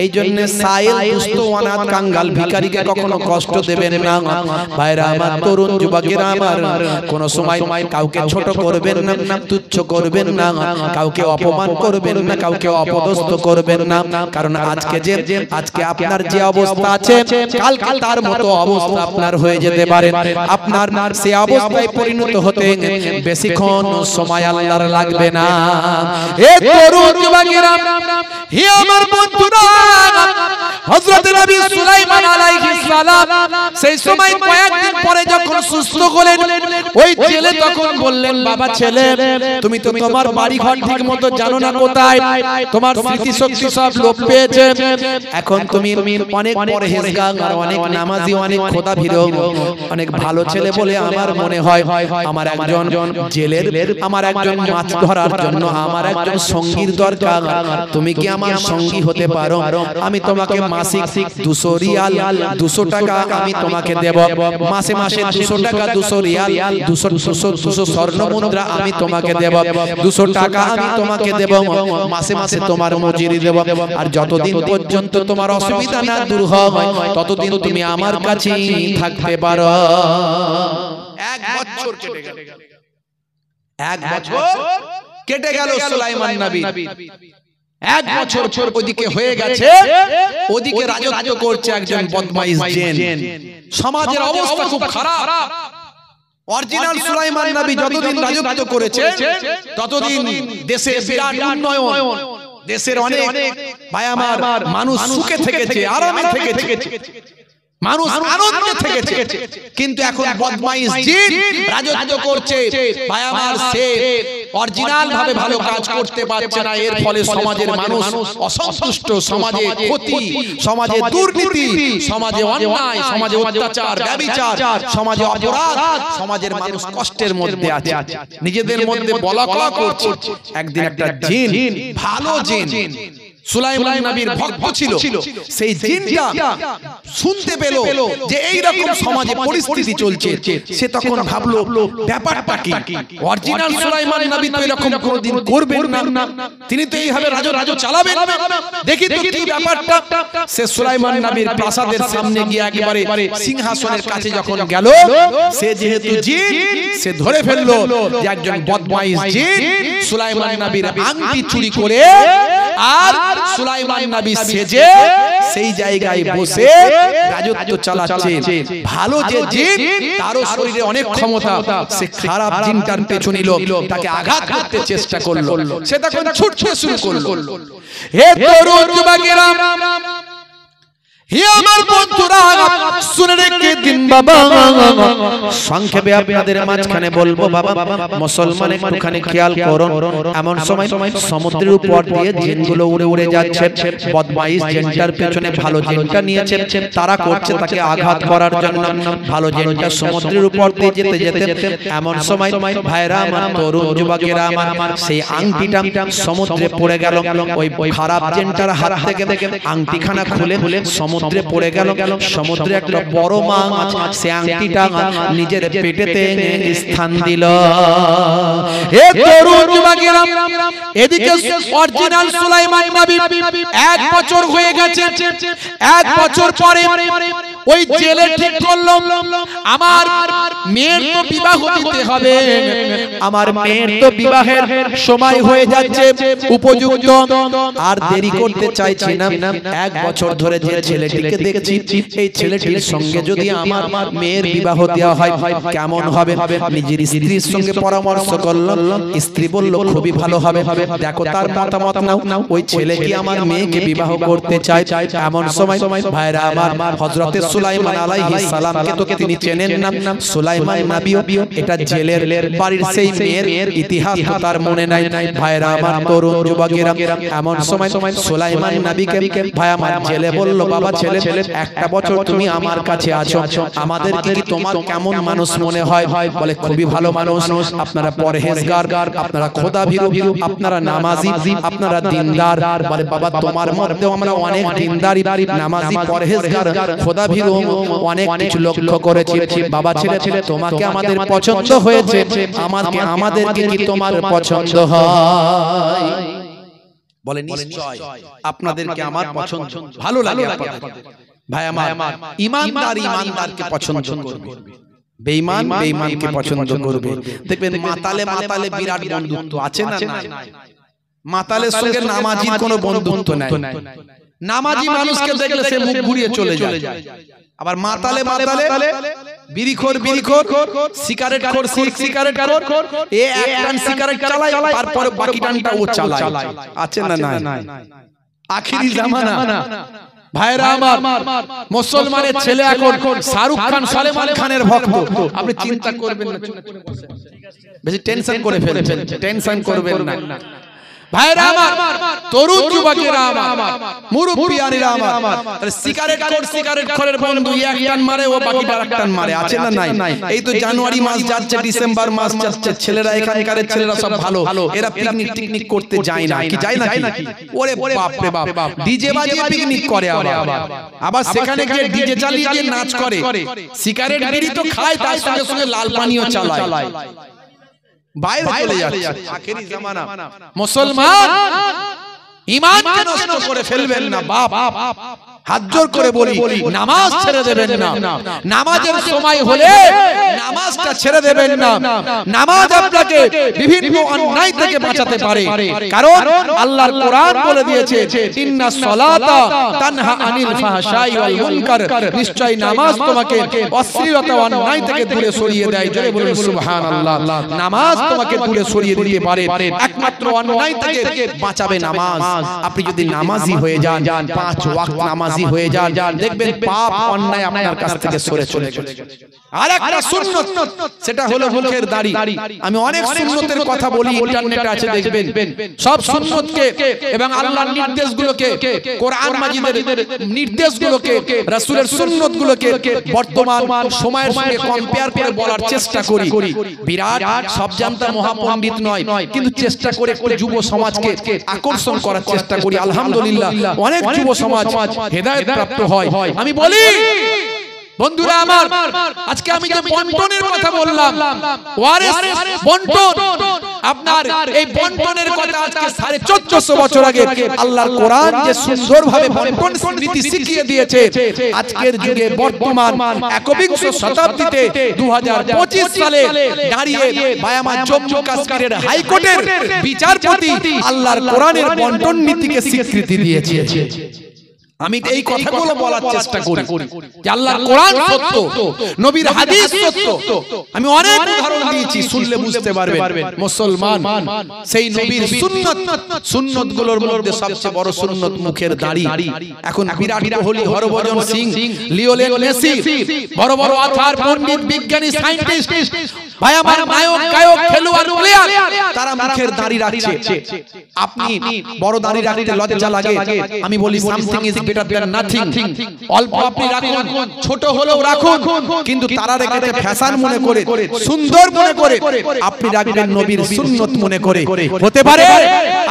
এই জন্য সাইল দুস্থ অনাথ কাঙ্গাল ভিখারিকে কখনো কষ্ট দেবেন না ভাইরা আমার তরুণ যুবকেরা আমার কোন সময় কাউকে ছোট করবেন না তুচ্ছ করবেন না কাউকে অপমান করবেন না কাউকে অপদস্থ করবেন না কারণ আজকে আপনার যে অবস্থা আছে কালকে তার মতো অবস্থা আপনার হয়ে যেতে পারে আপনার সেই অবস্থায় পরিণত হতে বেশিক্ষণ সময় আল্লাহর লাগবে না এ তরুণ যুবকেরা হে আমার বন্ধুরা হযরত নবী সুলাইমান আলাইহিস সালাম সেই সময় কয়েকদিন পরে পরে যখন সুস্থ হলেন ওই ছেলে তখন বললেন বাবা ছেলে তুমি তো তোমার বাড়ি ঘর ঠিক মতো জানো না কোথায় তোমার স্মৃতি শক্তি সব লোপ পেয়েছে এখন তুমি অনেক পরহেজগার অনেক নামাজি অনেক খোদা ভীরু অনেক ভালো ছেলে বলে আমার মনে হয় আমার একজন জেলের আমার একজন মাছ ধরার জন্য আমার একজন সঙ্গীর দরকার তুমি কি আমার সঙ্গী হতে পারো আমি তোমাকে মাসিক 200 রিয়াল 200 টাকা আমি তোমাকে দেব মাসে মাসে 200 টাকা 200 রিয়াল 200 স্বর্ণ মুদ্রা আমি তোমাকে দেব 200 টাকা আমি তোমাকে দেব মাসে মাসে তোমার মজুরি দেব আর যতদিন পর্যন্ত তোমার অসুবিধা না দূর হয় ততদিন তুমি আমার কাছেই থাকতে পারো এক বছর কেটে গেল এক বছর কেটে গেল সুলাইমান নবী এক বছর ওদিকে হয়ে গেছে ওদিকে রাজত্ব করছে একজন বদমাইশ জিন সমাজের অবস্থা খুব খারাপ অরিজিনাল সুলাইমান নবী যতদিন রাজত্ব করেছে ততদিন দেশে বিরাট উন্নয়ন দেশের অনেক ভাই আমার মানুষ সুখে থেকেছে আরামে থেকেছে মানুষ আনন্দে থেকেছে কিন্তু এখন বদমাইশ জিন রাজত্ব করছে ভাই আমার সে অরিজিনাল ভাবে ভালো কাজ করতে পারছে না এর ফলে সমাজের মানুষ অসন্তুষ্ট সমাজে ক্ষতি সমাজে দুর্নীতি সমাজে অন্যায় সমাজে অত্যাচার ব্যভিচার সমাজে অপরাধ সমাজের মানুষ কষ্টের মধ্যে আছে নিজেদের মধ্যে বলাকওয়া করছে একদিন একটা জিন ভালো জিন সুলাইমান নবীর ভক্ত ছিল সেই জিনটা শুনতে পেল যে এই রকম সমাজে পরিস্থিতি চলছে সে তখন ভাবলো ব্যাপারটা কি অরিজিনাল সুলাইমান নবী তো এরকম কোনদিন করবেন না তিনি তো এইভাবে রাজত্ব চালাবেন না দেখি তো কি ব্যাপারটা সে সুলাইমান নবীর প্রাসাদের সামনে গিয়ে একেবারে সিংহাসনের কাছে যখন গেল সে যেহেতু জিন সে ধরে ফেললো যে একজন বদমাইশ জিন সুলাইমান নবীর আংটি চুরি করে আর সুলাইমান নবী সেজে সেই জায়গায় বসে রাজত্ব চালাচ্ছে ভালো যে জিন তারও শরীরে অনেক ক্ষমতা সে খারাপ জিনটার পেছনে নিল তাকে আঘাত করতে চেষ্টা করলো সে তখন ছুটতে শুরু করলো হে তরুণ যুবকেরা হে আমার বন্ধুরা শুনে রেখে দিন বাবা সংক্ষেপে আপনাদের মাঝখানে বলবো বাবা মুসলমান একটুখানি খেয়াল করুন এমন সময় সমুদ্রের উপর দিয়ে জিনগুলো উড়ে উড়ে যাচ্ছে বদমাইশ জিনটার পেছনে ভালো জিনটা নিয়েছে তারা করছে তাকে আঘাত করার জন্য ভালো জিনটা সমুদ্রের উপর দিয়ে যেতে যেতে এমন সময় ভাইরা আমার তরুণ যুবকেরা আমার সেই আংটিটা সমুদ্রে পড়ে গেল ওই খারাপ জিনটার হাত থেকে আংটিখানা খুলে সমুদ্রে পড়ে গেল সমুদ্রে একটা বড় মাছ সে আংটিটা নিজের পেটেতে স্থান দিল হে তরুণ যুবকেরা এদিকে অরিজিনাল সুলাইমান নবী এক বছর হয়ে গেছে এক বছর পরে ওই জেলে ঠিক করলো আমার মেয়ের তো বিবাহ দিতে হবে আমার মেয়ের তো বিবাহের সময় হয়ে যাচ্ছে উপযুক্ত আর দেরি করতে চাইছি না এক বছর ধরে যে ছেলেটিকে দেখছি এই ছেলেটির সঙ্গে যদি আমার মেয়ের বিবাহ দেওয়া হয় কেমন হবে নিজের স্ত্রীর সঙ্গে পরামর্শ করলো স্ত্রী বলল খুবই ভালো হবে দেখো তার মতামত নাও ওই ছেলে কি আমার মেয়েকে বিবাহ করতে চায় এমন সময় ভাইরা আমার হযরত সুলাইমান আলাইহিস সালামকে তো তিনি চেনেন না সুলাইমান নবীও এটা জেলের বাড়ির সেই মেয়ের ইতিহাস তো তার মনে নাই ভাইরা আমার তরুণ যুবকেরা এমন সময় সুলাইমান নবীকে ভাই আমার জেলে বলল বাবা ছেলে একটা বছর তুমি আমার কাছে আছো আমাদের কি তোমার কেমন মানুষ মনে হয় বলে খুবই ভালো মানুষ আপনারা পরহেজগার আপনারা খোদা ভীরু আপনারা নামাজি আপনারা দিনদার বলে বাবা তোমার মধ্যেও আমরা অনেক দিনদারি নামাজি পরহেজগার খোদা ভীরু অনেক কিছু লক্ষ্য করেছি বাবা ছেলে তোমাকে আমাদের পছন্দ হয়েছে আমাদেরকে কি তোমার পছন্দ হয় বলে নিশ্চয় আপনাদেরকে আমার পছন্দ ভালো লাগে ভাই আমার ইমানদারকে পছন্দ করবে বেঈমান বেঈমানকে পছন্দ করবে দেখবেন মাতালে বিরাট বন্ধুত্ব আছে না মাতালের সঙ্গে নামাজির কোনো বন্ধুত্ব নাই নামাজি মানুষকে দেখলে সে মুখ ঘুরিয়ে চলে যায় আবার মাতালে বিড়িখোর সিগারেট খোর এ এক টান সিগারেট চালায় তারপরে বাকি টানটা ও চালায় আছে না নাই আখিরি জামানা ভাইরা আমার, মুসলমানের ছেলে এখন শাহরুখ খান, সলমান খানের ভক্ত। আপনি চিন্তা করবেন না, বেশি টেনশন করে ফেলবেন, টেনশন করবেন না। ভাইরা আমার, তরুণ যুবকেরা আমার, মুরব্বিয়ানিরা আমার, সিগারেট খোরের বন্ধু এক টান মারে, ও বাকিটা এক টান মারে, আছে না নাই? এই তো জানুয়ারি মাস যাচ্ছে, ডিসেম্বর মাস যাচ্ছে, ছেলেরা এখানকার ছেলেরা সব ভালো, এরা পিকনিক করতে যায় না, কি যায় নাকি? ওরে বাপ রে বাপ, ডিজে বাজিয়ে পিকনিক করে, আবার সেখানে গিয়ে ডিজে চালিয়ে গিয়ে নাচ করে, সিগারেট বিড়ি তো খায়, তার সঙ্গে সঙ্গে লাল পানিও চালায়, বাইরে চলে যাচ্ছে। আখেরি জামানা, মুসলমান ঈমানকে নষ্ট করে ফেলবেন না বাপ, হাত জোর করে বলি, নামাজ ছেড়ে দেবেন না। নামাজের সময় হলে নামাজটা ছেড়ে দেবেন না। নামাজ আপনাকে বিভিন্ন অন্যায় থেকে বাঁচাতে পারে, কারণ আল্লাহর কোরআন বলে দিয়েছে, ইন্নাস সালাতা তানহা আনিল ফাহশাই ওয়াল মুনকার, নিশ্চয় নামাজ তোমাকে অশ্লীলতা ও অন্যায় থেকে দূরে সরিয়ে দেয়। জোরে বলুন সুবহানাল্লাহ। নামাজ তোমাকে দূরে সরিয়ে দিতে পারে, একমাত্র অন্যায় থেকে বাঁচাবে নামাজ। আপনি যদি নামাজি হয়ে যান, 5 ওয়াক্ত নামাজ হয়ে যান, দেখবেন পাপ অন্যায় আপনার কাছ থেকে সরে চলে গেছে। আরেকটা সুন্নাত, সেটা হলো মুখের দাড়ি। আমি অনেক সুন্নতের কথা বলি, ইন্টারনেটে আছে দেখবেন। সব সুন্নতকে এবং আল্লাহর নির্দেশগুলোকে, কোরআন মাজিদের নির্দেশগুলোকে, রাসূলের সুন্নতগুলোকে বর্তমান সময়ের সঙ্গে কম্পেয়ার করে বলার চেষ্টা করি। বিরাট সব জানতা মহাপণ্ডিত নয়, কিন্তু চেষ্টা করে যুব সমাজকে আকর্ষণ করার চেষ্টা করি। আলহামদুলিল্লাহ, অনেক যুব সমাজ হেদায়েত প্রাপ্ত হয়। আমি বলি বন্ধুরা আমার, আজকে আমি যে বন্টনের কথা বললাম, ওয়ারিস বন্টন, আপনার এই বন্টনের কথা আজকে 1450 বছর আগে আল্লাহর কোরআন যে সুন্দরভাবে বন্টন নীতি শিখিয়ে দিয়েছে, আজকের যুগে বর্তমান একবিংশ শতাব্দীতে 2025 সালে দাঁড়িয়ে বায়ামা জম্মু কাশ্মীরের হাইকোর্টের বিচারপতি আল্লাহর কোরআনের বন্টন নীতিকে স্বীকৃতি দিয়েছে। আমি এই কথাগুলো বলার চেষ্টা করি যে আল্লাহর কোরআন সত্য, নবীর হাদিস সত্য। আমি অনেক উদাহরণ দিয়েছি, শুনলে বুঝতে পারবেন। মুসলমান সেই নবীর সুন্নতগুলোর মধ্যে সবচেয়ে বড় সুন্নত মুখের দাড়ি। এখন বিরাট কোহলি, হরভজন সিং, লিওনেল মেসি, বড় বড় অথার পণ্ডিত, বিজ্ঞানী, সায়েন্টিস্ট, ভাই আমার নায়ক, গায়ক, খেলোয়াড়, প্লেয়ার, তারা মুখের দাড়ি রাখছে। আপনি বড় দাড়ি রাখতে লজ্জা লাগে, আমি বলি something is better than nothing. অল্প আপনি রাখুন, ছোট হলেও রাখুন, কিন্তু তারা রেখেছে ফ্যাশন মনে করে, সুন্দর মনে করে, আপনি রাখবেন নবীর সুন্নত মনে করে। হতে পারে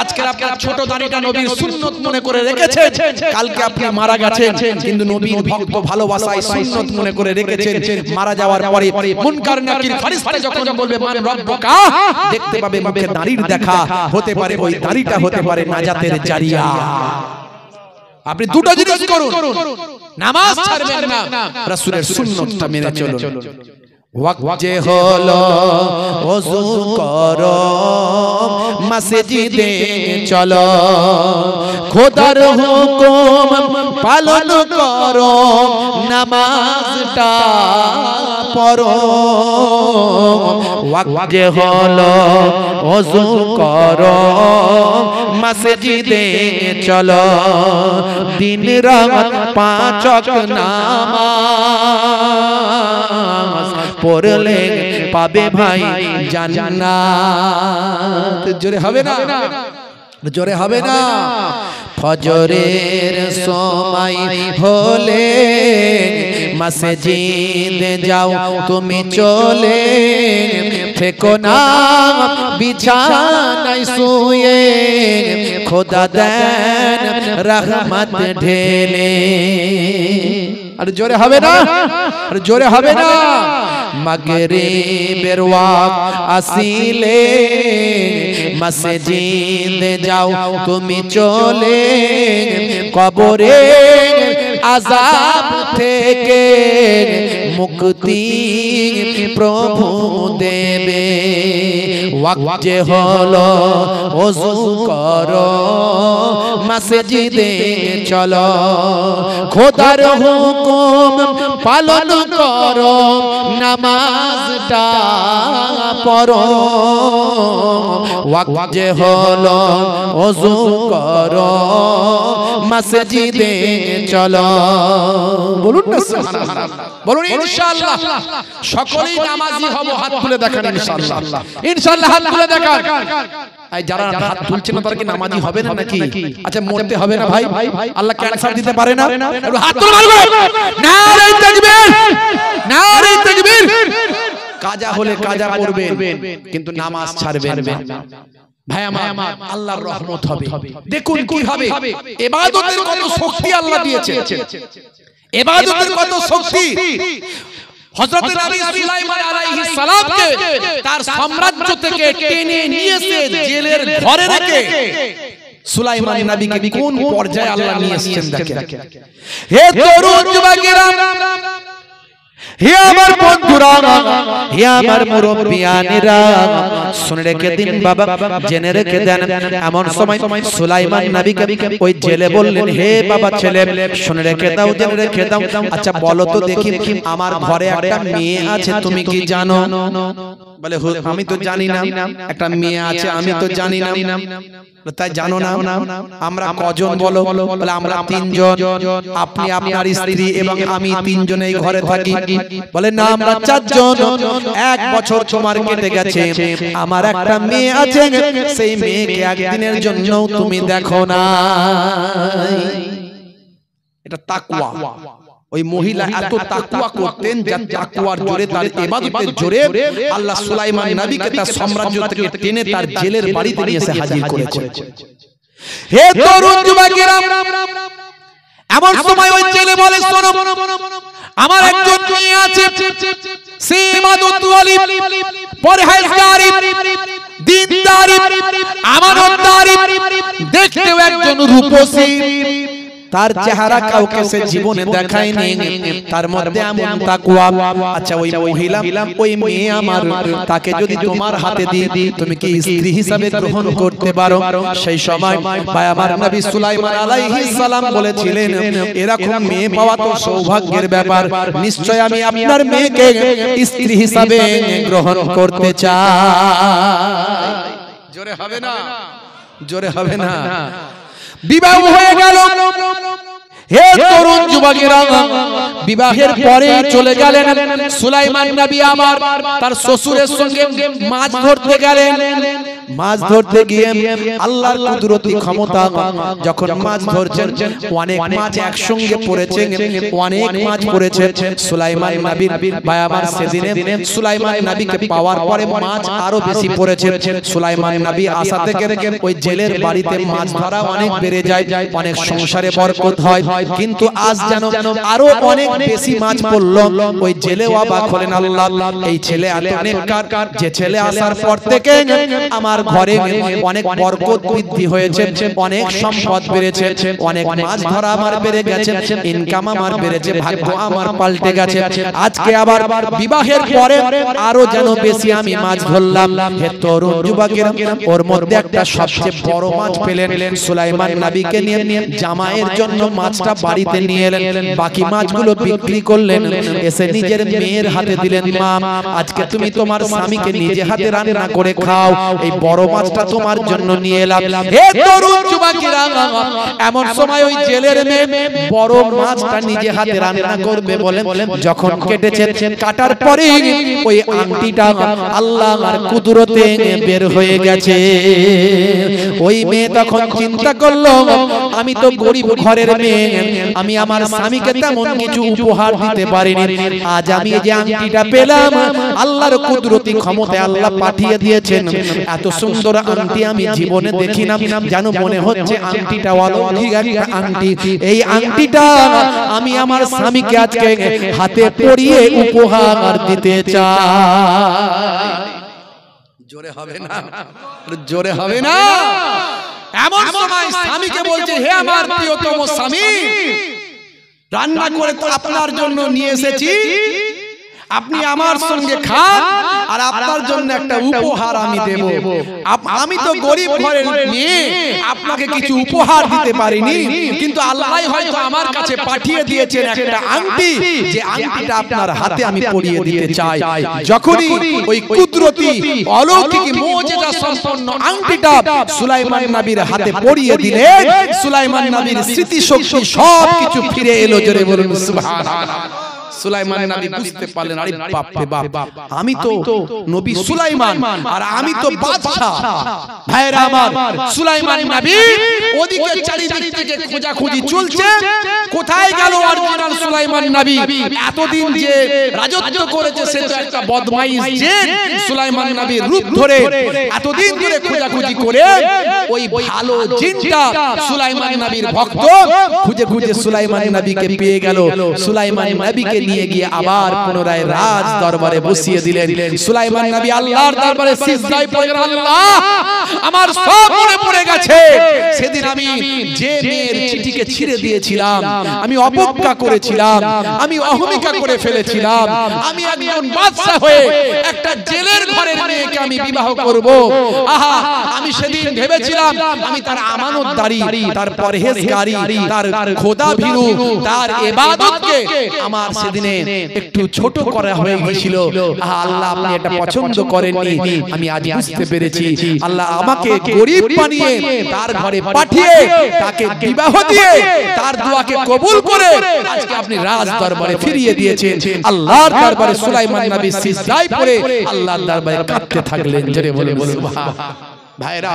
আজকে আপনার ছোট দাড়িটা নবীর সুন্নত মনে করে রেখেছেন, কালকে আপনি মারা গেছেন, কিন্তু নবীর ভক্ত ভালোবাসায় সুন্নত মনে করে রেখেছেন। মারা যাওয়ার পরে মুনকার নাকির ফেরেশতা যখন বলবে মান রব্বুকা, দেখতে পাবে মুখে দাড়ির দেখা। হতে পারে ওই দাড়িটা হতে পারে নাজাতের জারিয়া। আপনি দুটো জিনিস করুন, নামাজ ছাড়বেন না, রাসূলের সুন্নতটা মেনে চলুন। ওয়াক্ত যে হলো ওযু করো, মসজিদে চলো, খোদার হুকুম পালন করো, নামাজটা পড়ো। ওয়াক্ত যে হলো ওযু করো, মসজিদে চলো, দিন রাত 5 ওয়াক্ত নামাজ পড়লে পাবে ভাই জান্নাত। জোরে হবে না? জোরে হবে না? ফজরের সময় হলে মসজিদে যাও তুমি চলে, থেকো না বিছানায় শুয়ে, খোদা দেন রহমত ঢেলে। আর জোরে হবে না? আর জোরে হবে না? মাগরিবের ওয়াক্ত আসিলে মসজিদে যাও তুমি চলে, কবরে আযাব থেকে মুক্তি প্রভু দেবে। ওয়াক্ত যে হলো ওযু করো মসজিদে চলো খোদার হুকুম পালন করো নামাজটা পড়ো ওয়াক্ত যে হলো ওযু করো মসজিদে চলো বলুন না সুবহানাল্লাহ বলুন ইনশাআল্লাহ সকলেই নামাজি হব হাত তুলে দেখান ইনশাআল্লাহ ইনশাআল্লাহ হাত তুলে দেখান এই যারা হাত তুলছে না তারা কি নামাজি হবে না নাকি আচ্ছা মরতে হবে না ভাই আল্লাহ ক্যান্সার দিতে পারে না একটু হাত তুলে মারবে নারে তাকবীর নারে তাকবীর কাজা হলে কাজা পড়বেন কিন্তু নামাজ ছাড়বেন না ভাই আমার আল্লাহর রহমত হবে দেখুন কি হবে ইবাদতের কত শক্তি আল্লাহ দিয়েছে ইবাদতের কত শক্তি হযরত নবী সুলাইমান আলাইহিস সালামকে তার সাম্রাজ্য থেকে টেনে নিয়েছে জেলের ঘরে রেখে সুলাইমান নবীকে কোন পর্যায়ে আল্লাহ নিয়ে এসেছেন দেখেন হে তরুণ যুবকেরা হে আমার বন্ধুরা হে আমার মুরব্বিয়ানেরা শুনে রেখে দিন বাবা জেনে রেখে দেন এমন সময় সুলাইমান নবীকে ওই জেলে বললেন হে বাবা ছেলে শুনে রেখে দাও জেনে রেখে দাও আচ্ছা বলো তো দেখি আমার ঘরে একটা মেয়ে আছে তুমি কি জানো বলে আমি তো জানি না একটা মেয়ে আছে আমি তো জানি না তাই জানো না আমরা কজন বলো বলে আমরা তিনজন আপনি আপনার স্ত্রী এবং আমি তিনজন এই ঘরে থাকি বলে না আমরা চারজন এক বছর তোমার কেটে গেছে আমার একটা মেয়ে আছে সেই মেয়েকে একদিনের জন্য তুমি দেখো না এটা তাকওয়া ওই মহিলা এত তাকওয়া করতেন যে তাকওয়ার জোরে তার ইবাদতের জোরে আল্লাহ সুলাইমান নবীকে তার সাম্রাজ্য থেকে টেনে তার জেলের বাড়িতে নিয়ে এসে হাজির করেছে হে তরুণ যুবকেরা এমন সময় ওই জেলে বলে শোনো আমার একজন মেয়ে আছে সে ইবাদতওয়ালি পরহেজগারি দ্বীনদারি আমানতদারি দেখতেও একজন রূপসী তার চেহারা কাউকে সে জীবনে দেখায়নি তার মধ্যে এমন তাকওয়া আচ্ছা ওই মহিলা ওই মেয়ে আমার তাকে যদি তোমার হাতে দিয়ে তুমি কি স্ত্রী হিসাবে গ্রহণ করতে পারো সেই সময় ভাই আমার নবী সুলাইমান আলাইহিস সালাম বলেছিলেন এরকম মেয়ে পাওয়া তো সৌভাগ্যের ব্যাপার নিশ্চয় আমি আপনার মেয়েকে স্ত্রী হিসাবে গ্রহণ করতে চাই জোরে হবে না জোরে হবে না বিবাহ হয়ে গেল হে তরুণ যুবকেরা বিবাহের পরে চলে গেলেন সুলাইমান নবী আমার তার শ্বশুরের সঙ্গে মাছ ধরতে গেলেন মাছ ধরতে গিয়ে আল্লাহর কুদরতি ক্ষমতা যখন মাছ ধরছেন অনেক মাছ একসঙ্গে পড়েছে অনেক মাছ পড়েছে সুলাইমান নবীর ভাই আমার সেদিনে সুলাইমান নবীকে পাওয়ার পরে মাছ আরো বেশি পড়েছে সুলাইমান নবী আশা থেকে ওই জেলের বাড়িতে মাছ ধরা অনেক বেড়ে যায় অনেক সংসারে বরকত হয় কিন্তু আজ যেন আরো অনেক বেশি মাছ পড়লো ওই জেলে অবাক হলেন আল্লাহ এই ছেলে এত অনেক কার যে ছেলে আসার পর থেকে আমার ঘরে অনেক বরকত বৃদ্ধি হয়েছে অনেক সম্পদ বেড়েছে অনেক মাছ ধরা আমার বেড়ে গেছে ইনকাম আমার বেড়েছে ভাগ্য আমার পাল্টে গেছে আজকে আবার বিবাহের পরে আরো যেন বেশি আমি মাছ ধরলাম হে তরুণ যুবকেরা ওর মধ্যে একটা সবচেয়ে বড় মাছ পেলেন সুলাইমান নবীকে নিয়ে জামাইয়ের জন্য মাছটা বাড়িতে নিয়ে এলেন বাকি মাছগুলো বিক্রি করলেন এসে নিজের মেয়ের হাতে দিলেন মা আজকে তুমি তোমার স্বামীকে নিজে হাতে রান্না করে খাও এই বড় মাছটা তোমার জন্য নিয়ে এলাম হে তরুণ যুবকেরা এমন সময় ওই জেলের মেয়ে বড় মাছটা নিজে হাতে রান্না করবে বলে যখন কেটেছে কাটার পরে ওই আংটিটা আল্লাহর কুদরতে বের হয়ে গেছে ওই মেয়ে তখন চিন্তা করলো আমি তো গরিব ঘরের মেয়ে আমি আমার স্বামীকে তেমন কিছু উপহার দিতে পারিনি আজ আমি যে আংটিটা পেলাম আল্লাহর কুদরতি ক্ষমতায় আল্লাহ পাঠিয়ে দিয়েছেন এত সুন্দর আংটি আমি জীবনে দেখি না জানো মনে হচ্ছে আংটিটা অলৌকিক একটা আংটি এই আংটিটা আমি আমার স্বামীকে আজকে হাতে পরিয়ে উপহার দিতে চাই জোরে হবে না জোরে হবে না এমন সময় স্বামীকে বলছে হে আমার প্রিয়তম স্বামী রান্না করে তো আপনার জন্য নিয়ে এসেছি আপনি আমার সঙ্গে খান আর আপনার জন্য একটা উপহার আমি দেব। আমি তো গরিব ঘরের মেয়ে, আপনাকে কিছু উপহার দিতে পারিনি, কিন্তু আল্লাহ হয়তো আমার কাছে পাঠিয়ে দিয়েছেন একটা আংটি, যে আংটিটা আপনার হাতে আমি পরিয়ে দিতে চাই। যখনই ওই কুদরতি অলৌকিক মুজিজা সম্পন্ন আংটিটা সুলাইমান নবীর হাতে পরিয়ে দিলেন, সুলাইমান নবীর স্মৃতি শক্তি সবকিছু ফিরে এলো। জোরে বলুন সুবহানাল্লাহ। সুলাইমান নবী বুঝতে পারলেন, আরে বাপ রে বাপ, আমি তো নবী সুলাইমান আর আমি তো বাদশা। ভাইরা আমার, সুলাইমান নবী ওদিকে চারিদিক থেকে খোঁজাখুঁজি চলছে, কোথায় গেল অরিজিনাল সুলাইমান নবী? এতদিন যে রাজত্ব করেছে সে তো একটা বদমাইশ জিন। সুলাইমান নবীর রূপ ধরে এতদিন ধরে খোঁজাখুঁজি করে ওই ভালো জিনটা সুলাইমান নবীর ভক্ত খুঁজে খুঁজে সুলাইমান নবীকে পেয়ে গেল। সুলাইমান নবীকে নিয়ে গিয়ে আবার পুনরায় রাজ দরবারে বসিয়ে দিলেন। সুলাইমান নবী আল্লাহর দরবারে সিজদায় পড়ে গেলেন, আল্লাহ আমার সব মনে পড়ে গেছে, সেদিন আমি যে মেয়ের চিঠিকে ছিঁড়ে দিয়েছিলাম, আমি অবজ্ঞা করেছিলাম, আমি অহমিকা করে ফেলেছিলাম, আমি একজন বাদশা হয়ে একটা জেলের ঘরের মেয়েকে আমি বিবাহ করব। আহা, আমি সেদিন ভেবেছিলাম আমি তার আমানতদারি, তার পরহেজগারি, তার খোদা ভীরু, তার ইবাদতকে আমার সেদিনে একটু ছোট করা হয়ে গিয়েছিল। আল্লাহ আপনি এটা পছন্দ করেননি, আমি আজ বুঝতে পেরেছি। আল্লাহ আমাকে গরিব বানিয়ে তার ঘরে পাঠিয়ে তাকে বিবাহ দিয়ে তার দোয়াকে কবুল করে আজকে আপনি রাজ দরবারে ফিরিয়ে দিয়েছেন। আল্লাহর দরবারে সুলাইমান নবী সিজদায় পড়ে আল্লাহর দরবারে কাঁদতে থাকলেন। জোরে বলে সুবহানাল্লাহ। ভাইরা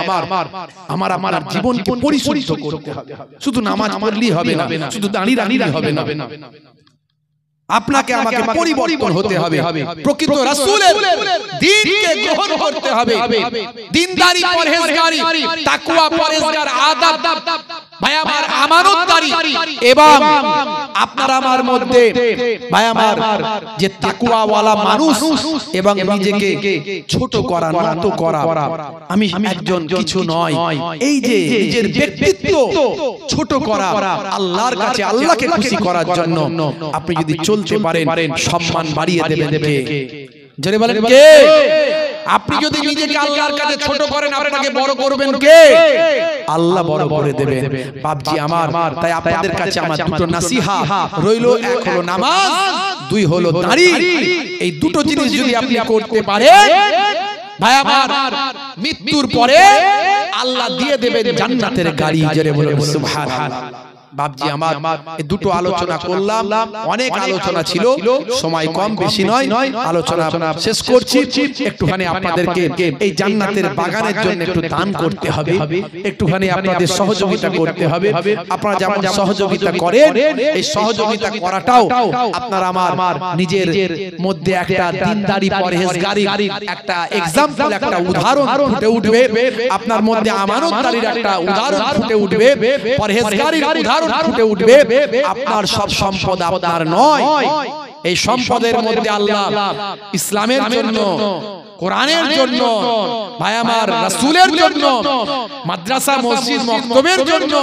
আমার আমার জীবনকে পরিশুদ্ধ করতে হবে। শুধু নামাজ পড়লেই হবে না, শুধু দাঁড়িয়ে রাখলেই হবে না, আপনাকে আমাকে পরিবর্তন হতে হবে। প্রকৃত রাসূলের দ্বীনকে গ্রহণ করতে হবে। দ্বীনদারি, পরহেজগারি, তাকওয়া, পরহেজগার, আদব, ভাই আমার আমানতদারি এবং আপনার আমার মধ্যে ভাই আমার যে তাকওয়া ওয়ালা মানুষ এবং নিজেকে ছোট করা, নত করা, আমি একজন কিছু নয়, এই যে নিজের ব্যক্তিত্ব ছোট করা, আল্লাহর কাছে আল্লাহকে খুশি করার জন্য আপনি যদি চলতে পারেন, সম্মান বাড়িয়ে দেবেন কে? জোরে বলেন কে? আপনি যদি নিজেকে আল্লাহর কাছে ছোট করেন, আপনাকে বড় করবেন কে? আল্লাহ বড় করে দেবেন। বাপজি আমার, তাই আপনাদের কাছে আমার দুটো নসিহা রইলো, এক হলো নামাজ, দুই হলো দাড়ি। এই দুটো জিনিস যদি আপনি করতে পারেন, ভাই আমার মৃত্যুর পরে আল্লাহ দিয়ে দেবেন জান্নাতের গাড়ি। জোরে বলুন সুবহানাল্লাহ। বাপজি আমার, এই দুটো আলোচনা করলাম, অনেক আলোচনা ছিল, সময় কম, বেশি নয়, আলোচনা শেষ করছি। একটুখানি আপনাদেরকে এই জান্নাতের বাগানের জন্য একটু দান করতে হবে, একটুখানি আপনাদের সহযোগিতা করতে হবে। আপনারা যেমন সহযোগিতা করেন, এই সহযোগিতা করাটাও আপনার আমার নিজের মধ্যে একটা দ্বীনদারি, পরহেজগারি একটা এক্সাম্পল, একটা উদাহরণ ফুটে উঠবে। আপনার মধ্যে আমানতদারির একটা উদাহরণ ফুটে উঠবে, পরহেজগারির উদাহরণ ফুটে উঠবে। আপনার সব সম্পদ আপনার নয়, এই সম্পদের মধ্যে আল্লাহ ইসলামের জন্য, কোরআনের জন্য, ভাই আমার রাসূলের জন্য, মাদ্রাসা, মসজিদ, মক্তবের জন্য,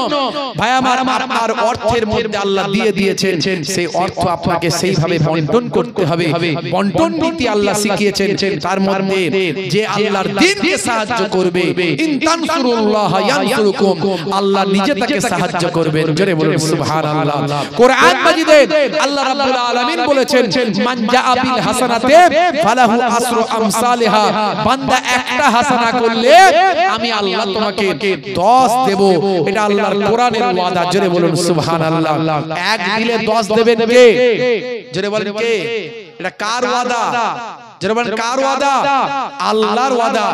ভাই আমার আপনার অর্থের মধ্যে আল্লাহ দিয়ে দিয়েছেন। সেই অর্থ আপনাকে সেইভাবে বন্টন করতে হবে। বন্টন নীতি আল্লাহ শিখিয়েছেন। তার মধ্যে যে আল্লাহর দ্বীনকে সাহায্য করবে, ইন তানসুরুল্লাহ ইয়ানসুরুকুম, আল্লাহ নিজে তাকে সাহায্য করবেন। জোরে বলুন সুবহানাল্লাহ। কোরআন মাজিদে আল্লাহ রাব্বুল আলামিন বলেছেন, মান জাআ বিল হাসানাতি ফালাহু আসরু আমসাল, বান্দা একটা হাসানা করলে আমি আল্লাহ তোমাকে 10 দেব। এটা আল্লাহর কোরআনের ওয়াদা। জোরে বলুন সুবহানাল্লাহ। এক দিলে 10 দেবেন কে? জোরে বলেন কে? এটা কার ওয়াদা? জোরে বলেন কার ওয়াদা? আল্লাহর ওয়াদা।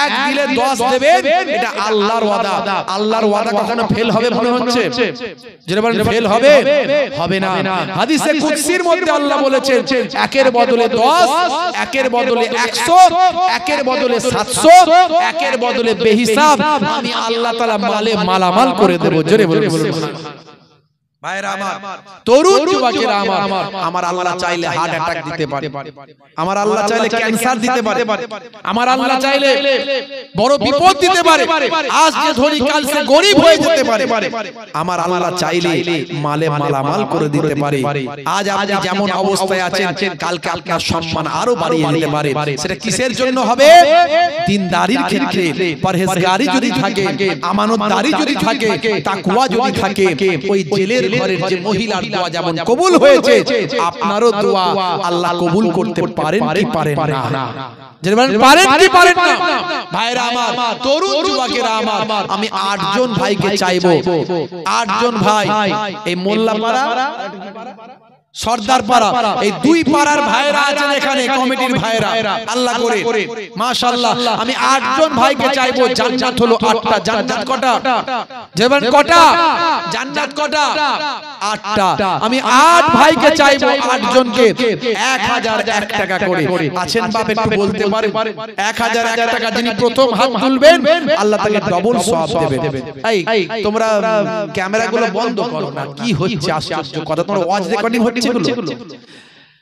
এক দিলে 10 দেবেন, এটা আল্লাহর ওয়াদা। আল্লাহর ওয়াদা কখনো ফেল হবে মনে হচ্ছে? জোরে বলেন ফেল হবে? হবে না। হাদিসে কুদসির মধ্যে আল্লাহ বলেছেন, একের বদলে 10, একের বদলে 100, একের বদলে 700, একের বদলে বেহিসাব আমি আল্লাহ তাআলা মালে মালামাল করে দেব। জোরে বলুন সুবহানাল্লাহ। ভাইরা আমার, তরুণ যুবকেরা আমার আল্লাহ চাইলে হার্ট অ্যাটাক দিতে পারে, আমার আল্লাহ চাইলে ক্যান্সার দিতে পারে, আমার আল্লাহ চাইলে বড় বিপদ দিতে পারে, আজ যে ধনী কাল সে গরিব হয়ে যেতে পারে, আমার আল্লাহ চাইলে মালে মালামাল করে দিতে পারে। আজ আপনি যেমন অবস্থায় আছেন কালকে আপনার সম্মান আরো বাড়িয়ে দিতে পারে। সেটা কিসের জন্য হবে? দিনদারির ক্ষেত্রে পরহেজগারি যদি থাকে, আমানতদারি যদি থাকে, তাকওয়া যদি থাকে, ওই জেলের ঘরের যে মহিলার দোয়া যেমন কবুল হয়েছে, আপনারও দোয়া আল্লাহ কবুল করতে পারেন কি পারেন না? পারেন কি পারেন না? ভাইরা আমার, তরুণ যুবকেরা আমার, আমি 8 জন ভাইকে চাইবো, 8 জন ভাই, এই মোল্লাপাড়া সর্দারপাড়া, এই দুই পাড়ার ভাইরা আছেন এখানে, কমিটির ভাইরা, আল্লাহ করে মাশাআল্লাহ, আমি 8 জন ভাইকে চাইবো। জান্নাত হলো 8টা। জান্নাত কটা? যেমন কটা জান্নাত কটা? 8টা। আমি 8 ভাইকে চাইবো, 8 জনকে 1001 টাকা করে। আছেন বাপ একটু বলতে পারে? 1001 টাকা যিনি প্রথম হাত তুলবেন আল্লাহ তাকে ডবল সওয়াব দেবে। এই তোমরা ক্যামেরাগুলো বন্ধ করো না, কি হচ্ছে আশ্চর্য কথা, তোমরা ওয়াজ রেকর্ডিং হচ্ছে গুলো,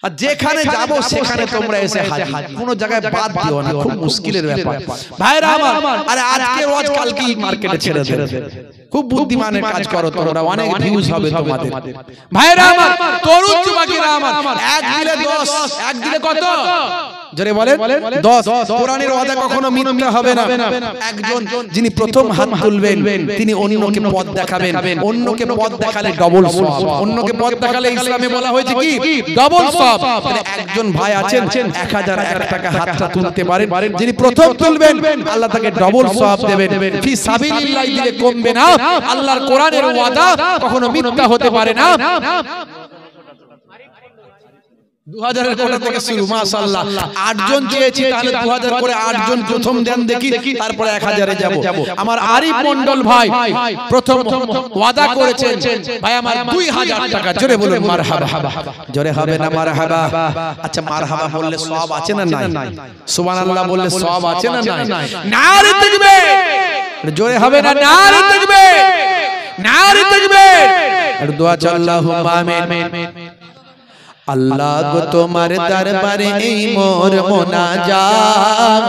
আর যেখানে যাব সেখানে তোমরা এসে হাজির, কোন জায়গায় বাদ দিও না, খুব মুশকিলের ব্যাপার ভাইরা আমার। আরে আজকে রোজ কালকে মার্কেটে ছেড়ে দেবে, খুব বুদ্ধিমানের কাজ করো তোমরা, অনেক ভিউজ হবে তোমাদের। ভাইরা আমার, তরুণ যুবকেরা আমার, এক দিলে 10, এক দিলে কত? জোরে বলেন 10। কোরআনের ওয়াদা কখনো মিথ্যা হবে না। একজন যিনি প্রথম হাত তুলবেন তিনি অন্যকে পথ দেখাবেন, অন্যকে পথ দেখালে ডবল সওয়াব, অন্যকে পথ দেখালে ইসলামে বলা হয়েছে কি? ডবল সওয়াব। একজন ভাই আছেন 1001 টাকা হাতটা তুলতে পারেন, যিনি প্রথম তুলবেন আল্লাহ তাকে ডবল সওয়াব দেবেন। ফি সাবিলিল্লাহ দিলে কমবে না, আল্লাহর কোরআনের ওয়াদা কখনো মিথ্যা হতে পারে না। 2000 এর কোটা থেকে শুরু, মাশাআল্লাহ। 8 জন চেয়েছি, তাহলে 2000 করে 8 জন প্রথম দেন দেখি, তারপরে 1000 এ যাব। আমার আরিফ মন্ডল ভাই প্রথম ওয়াদা করেছেন, ভাই আমার 2000 টাকা। জোরে বলুন মারহাবা। জোরে হবে না মারহাবা? আচ্ছা, মারহাবা বললে সওয়াব আছে না নাই? সুবহানাল্লাহ বললে সওয়াব আছে না নাই? নারে তাকবীর! জোরে হবে না? নারে তাকবীর! নারে তাকবীর! আর দোয়া আল্লাহুম্মা আমিন। আল্লাহ গো তোমার দরবারে এই মোর মোনাজাত,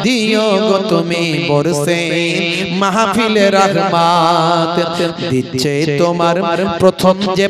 দিও গো তুমি বরসে মাহফিলে রহমত। দিচ্ছে তোমার প্রথম যে